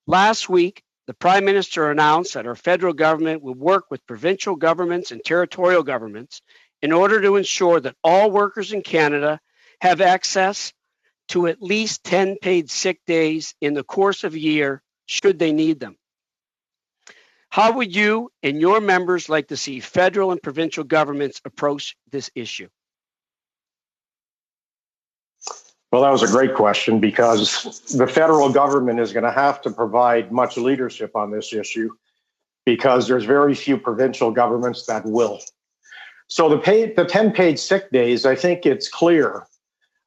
Last week, the Prime Minister announced that our federal government would work with provincial governments and territorial governments in order to ensure that all workers in Canada have access to at least 10 paid sick days in the course of a year, should they need them. How would you and your members like to see federal and provincial governments approach this issue? Well, that was a great question, because the federal government is going to have to provide much leadership on this issue, because there's very few provincial governments that will. So the 10 paid sick days, I think it's clear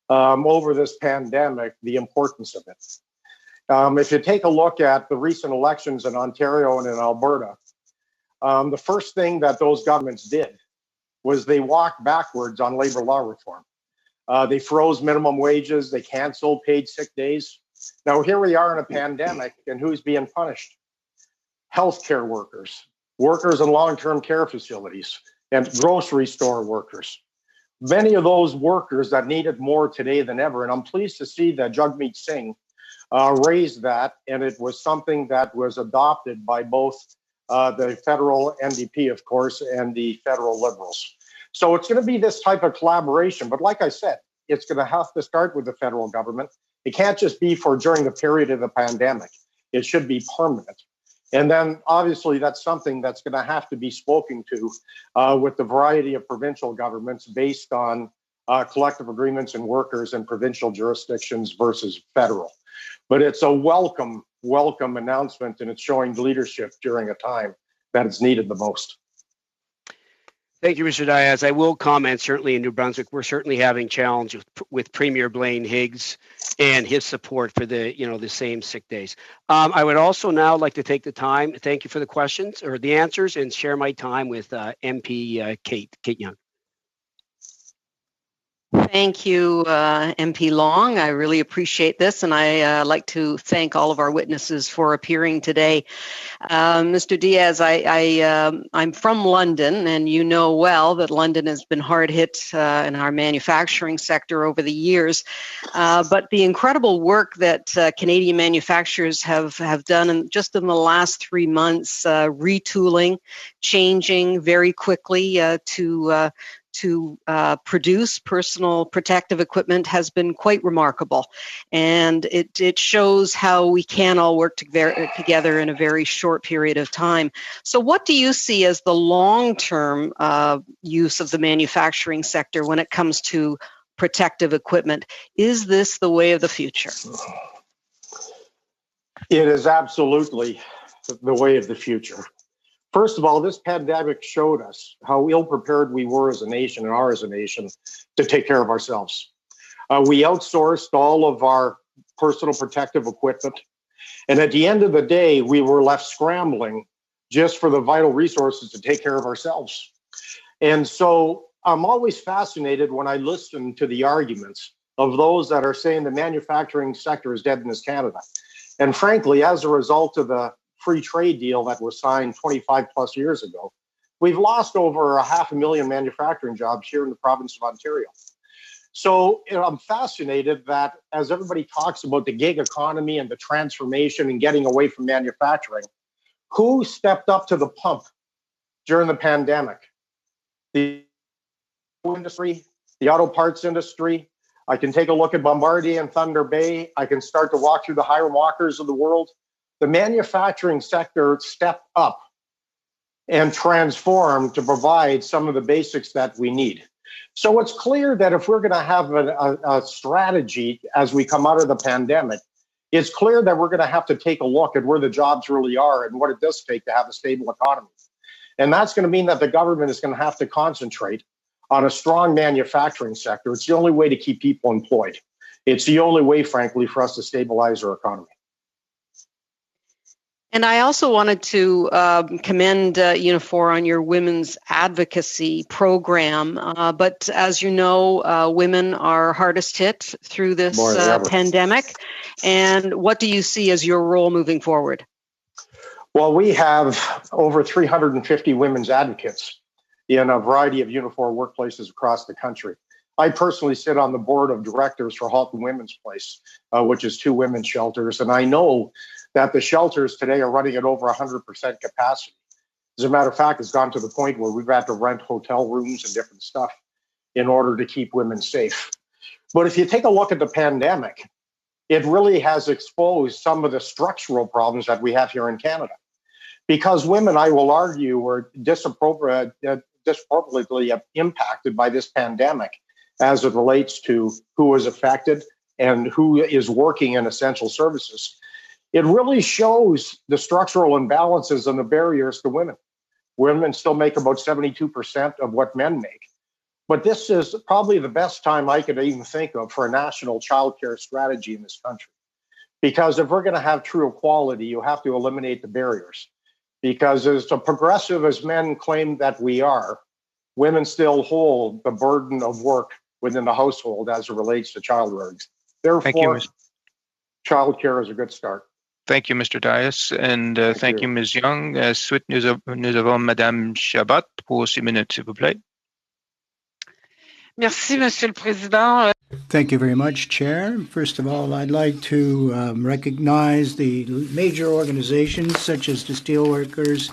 over this pandemic, the importance of it. If you take a look at the recent elections in Ontario and in Alberta, the first thing that those governments did was they walked backwards on labor law reform. They froze minimum wages. They canceled paid sick days. Now, here we are in a pandemic, and who's being punished? Healthcare workers, workers in long-term care facilities, and grocery store workers. Many of those workers that need it more today than ever. And I'm pleased to see that Jagmeet Singh raised that, and it was something that was adopted by both the federal NDP, of course, and the federal Liberals. So it's going to be this type of collaboration. But like I said, it's going to have to start with the federal government. It can't just be for during the period of the pandemic. It should be permanent. And then obviously that's something that's going to have to be spoken to with the variety of provincial governments based on collective agreements and workers in provincial jurisdictions versus federal. But it's a welcome announcement, and it's showing leadership during a time that it's needed the most. Thank you, Mr. Dias. I will comment, certainly in New Brunswick, we're certainly having challenges with Premier Blaine Higgs and his support for the same sick days. I would also now like to take the time, thank you for the questions or the answers, and share my time with MP Kate Young. Thank you, MP Long. I really appreciate this, and I like to thank all of our witnesses for appearing today. Mr. Dias, I'm from London, and you know well that London has been hard hit in our manufacturing sector over the years. But the incredible work that Canadian manufacturers have done just in the last 3 months, retooling, changing very quickly to produce personal protective equipment has been quite remarkable. And it shows how we can all work together in a very short period of time. So what do you see as the long-term use of the manufacturing sector when it comes to protective equipment? Is this the way of the future? It is absolutely the way of the future. First of all, this pandemic showed us how ill-prepared we were as a nation and are as a nation to take care of ourselves. We outsourced all of our personal protective equipment. And at the end of the day, we were left scrambling just for the vital resources to take care of ourselves. And so I'm always fascinated when I listen to the arguments of those that are saying the manufacturing sector is dead in this Canada. And frankly, as a result of the free trade deal that was signed 25 plus years ago, we've lost over 500,000 manufacturing jobs here in the province of Ontario. So I'm fascinated that as everybody talks about the gig economy and the transformation and getting away from manufacturing, who stepped up to the pump during the pandemic? The industry, the auto parts industry. I can take a look at Bombardier and Thunder Bay. I can start to walk through the Hiram Walkers of the world. The manufacturing sector stepped up and transformed to provide some of the basics that we need. So it's clear that if we're going to have a strategy as we come out of the pandemic, it's clear that we're going to have to take a look at where the jobs really are and what it does take to have a stable economy. And that's going to mean that the government is going to have to concentrate on a strong manufacturing sector. It's the only way to keep people employed. It's the only way, frankly, for us to stabilize our economy. And I also wanted to commend Unifor on your women's advocacy program. But as you know, women are hardest hit through this pandemic. And what do you see as your role moving forward? Well, we have over 350 women's advocates in a variety of Unifor workplaces across the country. I personally sit on the board of directors for Halton Women's Place, which is 2 women's shelters. And I know that the shelters today are running at over 100% capacity. As a matter of fact, it's gone to the point where we've had to rent hotel rooms and different stuff in order to keep women safe. But if you take a look at the pandemic, it really has exposed some of the structural problems that we have here in Canada. Because women, I will argue, were disproportionately impacted by this pandemic as it relates to who was affected and who is working in essential services. It really shows the structural imbalances and the barriers to women. Women still make about 72% of what men make. But this is probably the best time I could even think of for a national childcare strategy in this country. Because if we're going to have true equality, you have to eliminate the barriers. Because as progressive as men claim that we are, women still hold the burden of work within the household as it relates to child rearing. Therefore, childcare is a good start. Thank you, Mr. Dias, and thank you, Ms. Young. Suite, nous avons Madame Chabot pour 6 minutes, s'il vous plaît. Merci, Monsieur le Président. Thank you very much, Chair. First of all, I'd like to recognize the major organizations such as the Steelworkers,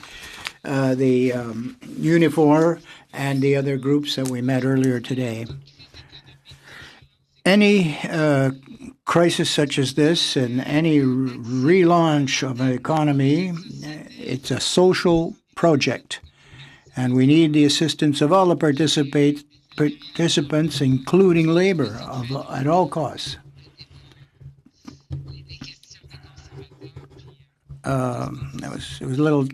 the Unifor, and the other groups that we met earlier today. Any crisis such as this and any relaunch of an economy, it's a social project. And we need the assistance of all the participants, including labor, at all costs. It was a little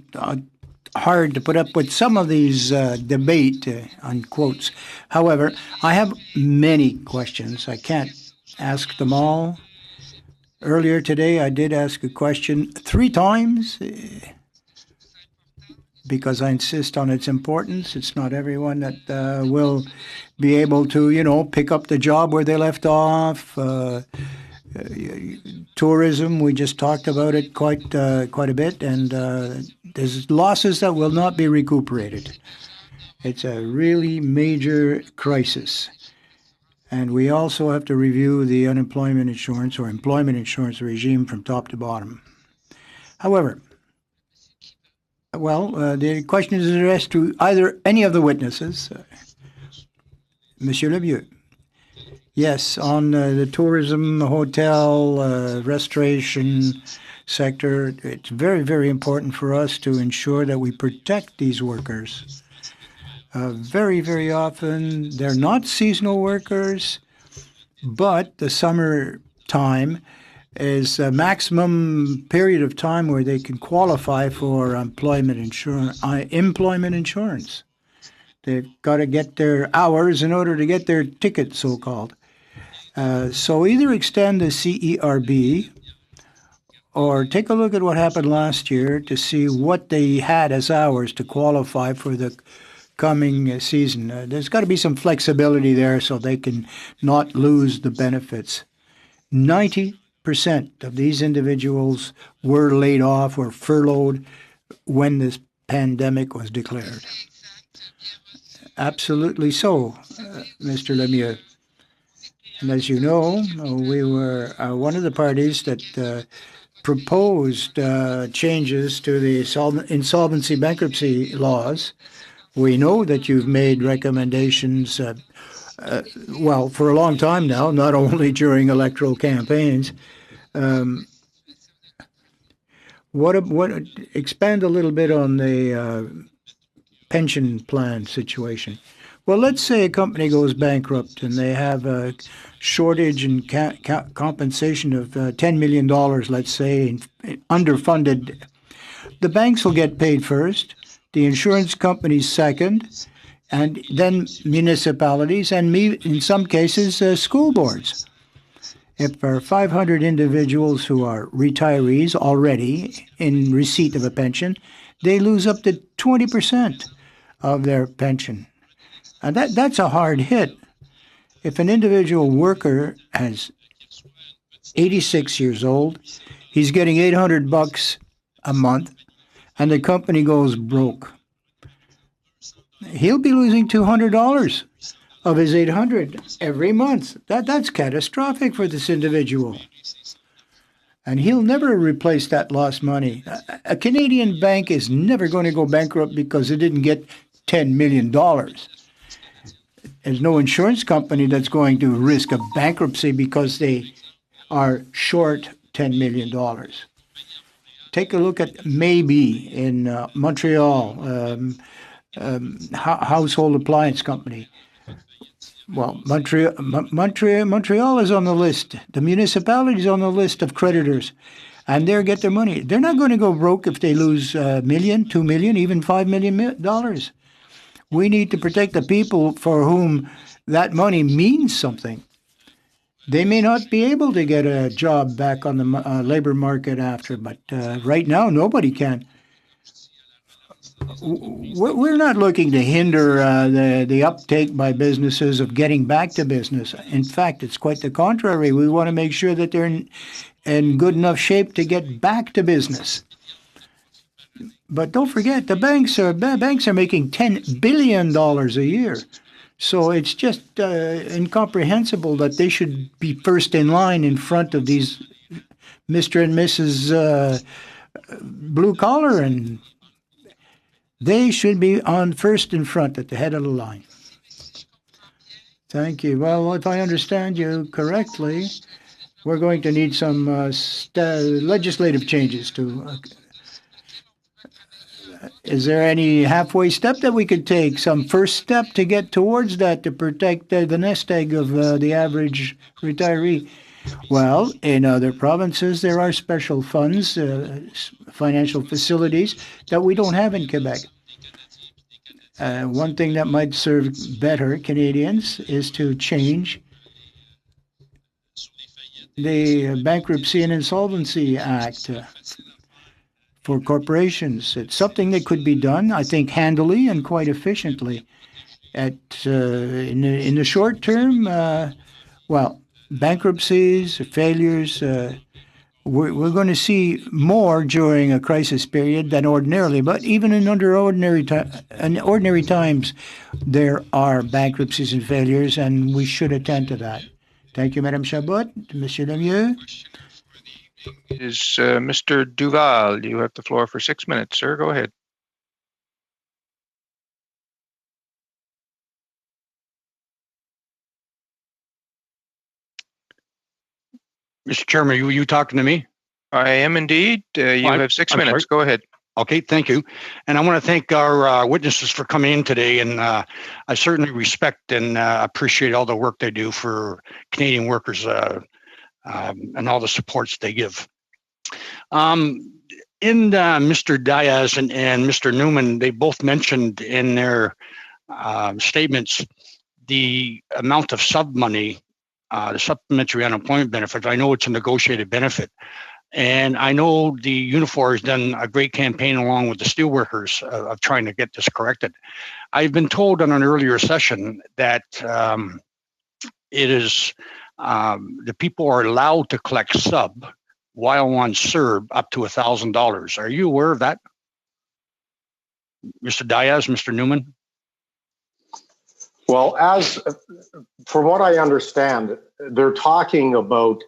hard to put up with some of these debate unquotes. However, I have many questions. I can't ask them all. Earlier today, I did ask a question 3 times because I insist on its importance. It's not everyone that will be able to, pick up the job where they left off. Tourism, we just talked about it quite a bit, and there's losses that will not be recuperated. It's a really major crisis. And we also have to review the unemployment insurance or employment insurance regime from top to bottom. However, the question is addressed to either any of the witnesses. Monsieur Lemieux. Yes, on the tourism, hotel, restoration sector, it's very, very important for us to ensure that we protect these workers. Very, very often, they're not seasonal workers, but the summer time is a maximum period of time where they can qualify for employment insurance. They've got to get their hours in order to get their ticket, so-called. So either extend the CERB or take a look at what happened last year to see what they had as hours to qualify for the coming season. There's got to be some flexibility there so they can not lose the benefits. 90% of these individuals were laid off or furloughed when this pandemic was declared. Absolutely so, Mr. Lemieux. And as you know, we were one of the parties that proposed changes to the insolvency bankruptcy laws. We know that you've made recommendations, for a long time now, not only during electoral campaigns. Expand a little bit on the pension plan situation. Well, let's say a company goes bankrupt and they have a shortage in compensation of $10 million, let's say, underfunded. The banks will get paid first, the insurance companies second, and then municipalities, and in some cases, school boards. If there are 500 individuals who are retirees already in receipt of a pension, they lose up to 20% of their pension. And that's a hard hit. If an individual worker has 86 years old, he's getting $800 a month, and the company goes broke. He'll be losing $200 of his $800 every month. That's catastrophic for this individual. And he'll never replace that lost money. A Canadian bank is never going to go bankrupt because it didn't get $10 million. There's no insurance company that's going to risk a bankruptcy because they are short $10 million. Take a look at Maybe in Montreal, household appliance company. Well, Montreal is on the list. The municipality is on the list of creditors, and they get their money. They're not going to go broke if they lose $1 million, $2 million, even $5 million. We need to protect the people for whom that money means something. They may not be able to get a job back on the labor market after, but right now nobody can. We're not looking to hinder the uptake by businesses of getting back to business. In fact, it's quite the contrary. We want to make sure that they're in good enough shape to get back to business. But don't forget, the banks are making $10 billion a year. So it's just incomprehensible that they should be first in line in front of these Mr. and Mrs. Blue Collar, and they should be on first in front at the head of the line. Thank you. Well, if I understand you correctly, we're going to need some legislative changes to... Is there any halfway step that we could take, some first step to get towards that to protect the nest egg of the average retiree? Well, in other provinces, there are special funds, financial facilities that we don't have in Quebec. One thing that might serve better Canadians is to change the Bankruptcy and Insolvency Act for corporations. It's something that could be done, I think, handily and quite efficiently. In the short term, well, bankruptcies, failures, we're going to see more during a crisis period than ordinarily. But even in ordinary times, there are bankruptcies and failures, and we should attend to that. Thank you, Madame Chabot. Monsieur Lemieux. Is Mr. Duval. You have the floor for 6 minutes, sir. Go ahead. Mr. Chairman, are you talking to me? I am indeed. You have 6 minutes. Sorry. Go ahead. Okay, thank you. And I want to thank our witnesses for coming in today. And I certainly respect and appreciate all the work they do for Canadian workers and all the supports they give. Mr. Diaz and Mr. Newman, they both mentioned in their statements the amount of sub money, the supplementary unemployment benefit. I know it's a negotiated benefit. And I know the Unifor has done a great campaign along with the steelworkers of trying to get this corrected. I've been told in an earlier session that it is the people are allowed to collect sub while on CERB up to $1,000. Are you aware of that? Mr. Diaz, Mr. Newman? Well, from what I understand, they're talking about,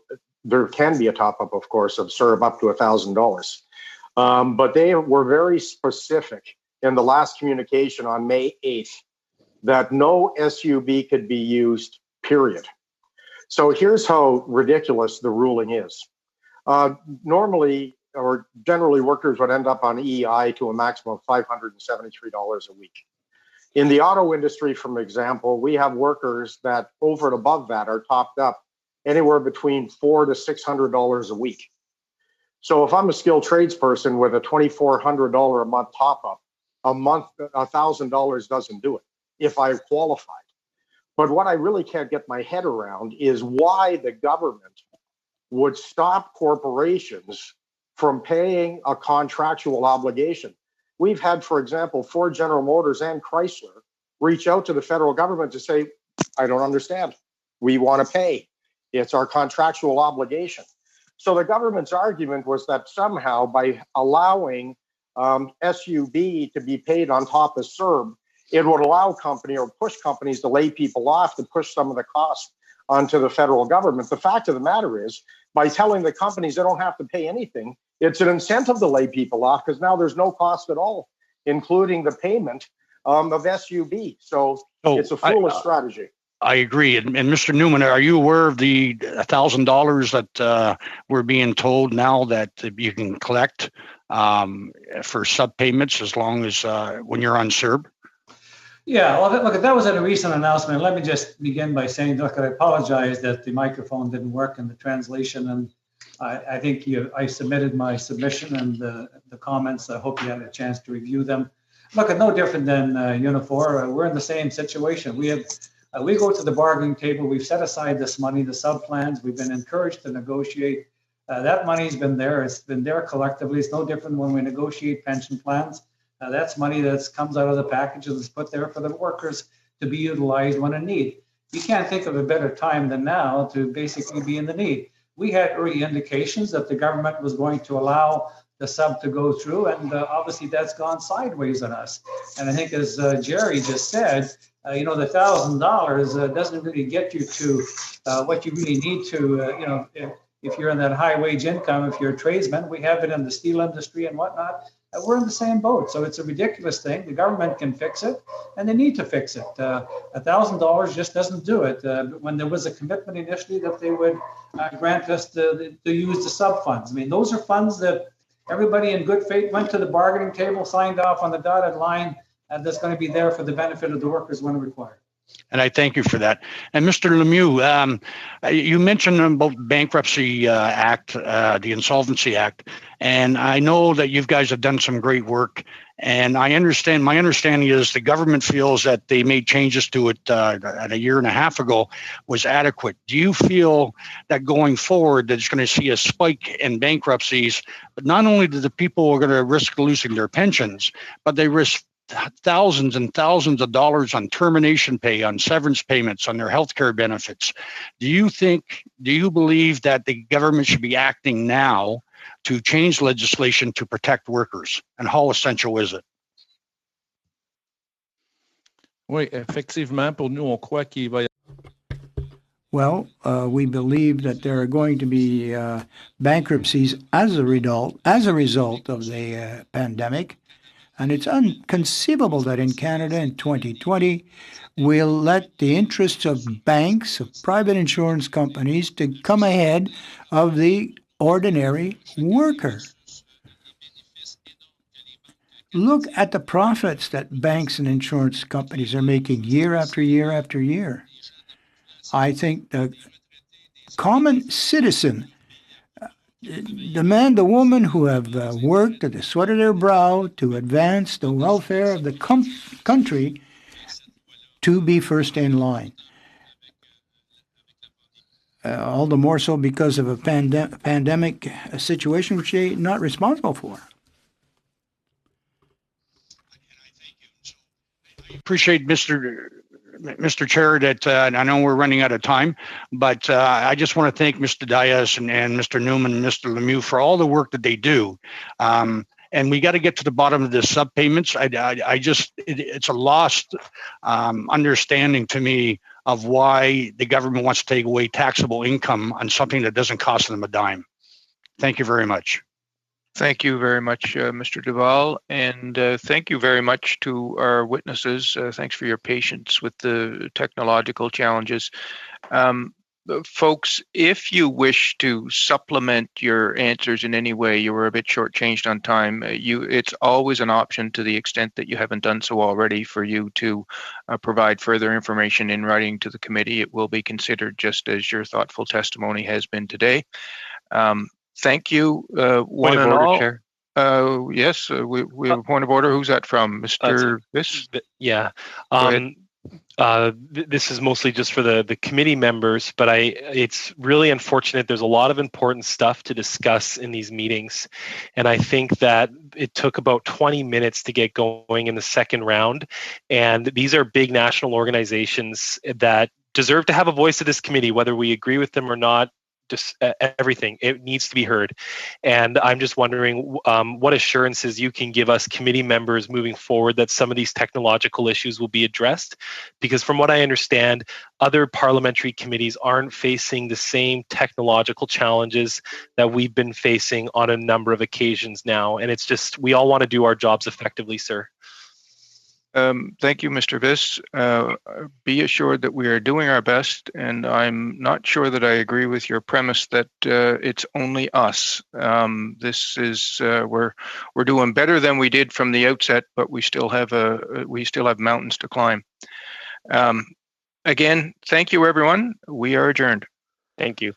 there can be a top-up, of course, of CERB up to $1,000. But they were very specific in the last communication on May 8th that no SUB could be used, period. So here's how ridiculous the ruling is. Normally, or generally, workers would end up on EI to a maximum of $573 a week. In the auto industry, for example, we have workers that over and above that are topped up anywhere between $400 to $600 a week. So if I'm a skilled tradesperson with a $2,400 a month top up, a month $1,000 doesn't do it. if I qualified. But what I really can't get my head around is why the government would stop corporations from paying a contractual obligation. We've had, for example, Ford, General Motors, and Chrysler reach out to the federal government to say, I don't understand. We want to pay. It's our contractual obligation. So the government's argument was that somehow by allowing SUB to be paid on top of CERB, it would allow company or push companies to lay people off to push some of the cost onto the federal government. The fact of the matter is, by telling the companies they don't have to pay anything, it's an incentive to lay people off because now there's no cost at all, including the payment of SUB. So it's a foolish strategy. I agree. And Mr. Newman, are you aware of the $1,000 that we're being told now that you can collect for sub-payments as long as when you're on CERB? Yeah, well, look, that was a recent announcement. Let me just begin by saying, look, I apologize that the microphone didn't work in the translation, and I think I submitted my submission and the comments. I hope you had a chance to review them. Look, it's no different than Unifor. We're in the same situation. We go to the bargaining table. We've set aside this money, the sub-plans. We've been encouraged to negotiate. That money's been there. It's been there collectively. It's no different when we negotiate pension plans. That's money that comes out of the package and is put there for the workers to be utilized when in need. You can't think of a better time than now to basically be in the need. We had early indications that the government was going to allow the sub to go through, and obviously that's gone sideways on us. And I think, as Jerry just said, the $1,000 doesn't really get you to what you really need to, if you're in that high wage income, if you're a tradesman. We have it in the steel industry and whatnot. We're in the same boat. So it's a ridiculous thing. The government can fix it, and they need to fix it. $1,000 just doesn't do it. When there was a commitment initially that they would grant us to use the sub funds. I mean, those are funds that everybody in good faith went to the bargaining table, signed off on the dotted line, and that's going to be there for the benefit of the workers when required. And I thank you for that. And Mr. Lemieux, you mentioned about Bankruptcy Act, the Insolvency Act, and I know that you guys have done some great work. And my understanding is the government feels that they made changes to it a year and a half ago was adequate. Do you feel that going forward that it's going to see a spike in bankruptcies, but not only do the people are going to risk losing their pensions, but they risk thousands and thousands of dollars on termination pay, on severance payments, on their health care benefits? Do you believe that the government should be acting now to change legislation to protect workers? And how essential is it? Oui, effectivement, pour nous, on croit qu'il va y Well, we believe that there are going to be bankruptcies as a result of the pandemic. And it's inconceivable that in Canada in 2020, we'll let the interests of banks, of private insurance companies, to come ahead of the ordinary worker. Look at the profits that banks and insurance companies are making year after year after year. I think the common citizen, the man, the woman who have worked at the sweat of their brow to advance the welfare of the country, to be first in line. All the more so because of a pandemic situation which they're not responsible for. Appreciate Mr. Chair, that I know we're running out of time, but I just want to thank Mr. Dias and Mr. Newman and Mr. Lemieux for all the work that they do. And we got to get to the bottom of the sub-payments. It's a lost understanding to me of why the government wants to take away taxable income on something that doesn't cost them a dime. Thank you very much. Thank you very much, Mr. Duval, and thank you very much to our witnesses. Thanks for your patience with the technological challenges. Folks, if you wish to supplement your answers in any way, you were a bit shortchanged on time, it's always an option, to the extent that you haven't done so already, for you to provide further information in writing to the committee. It will be considered just as your thoughtful testimony has been today. Thank you, one and all. Chair. Yes, we have a point of order. Who's that from? Mr. Viss? Yeah. This is mostly just for the committee members, but it's really unfortunate. There's a lot of important stuff to discuss in these meetings, and I think that it took about 20 minutes to get going in the second round, and these are big national organizations that deserve to have a voice at this committee, whether we agree with them or not. Just everything, it needs to be heard. And I'm just wondering what assurances you can give us committee members moving forward that some of these technological issues will be addressed, because from what I understand, other parliamentary committees aren't facing the same technological challenges that we've been facing on a number of occasions now. And it's just, we all want to do our jobs effectively, sir. Thank you, Mr. Viss. Be assured that we are doing our best, and I'm not sure that I agree with your premise that it's only us. This is we're doing better than we did from the outset, but we still have mountains to climb. Again, thank you, everyone. We are adjourned. Thank you.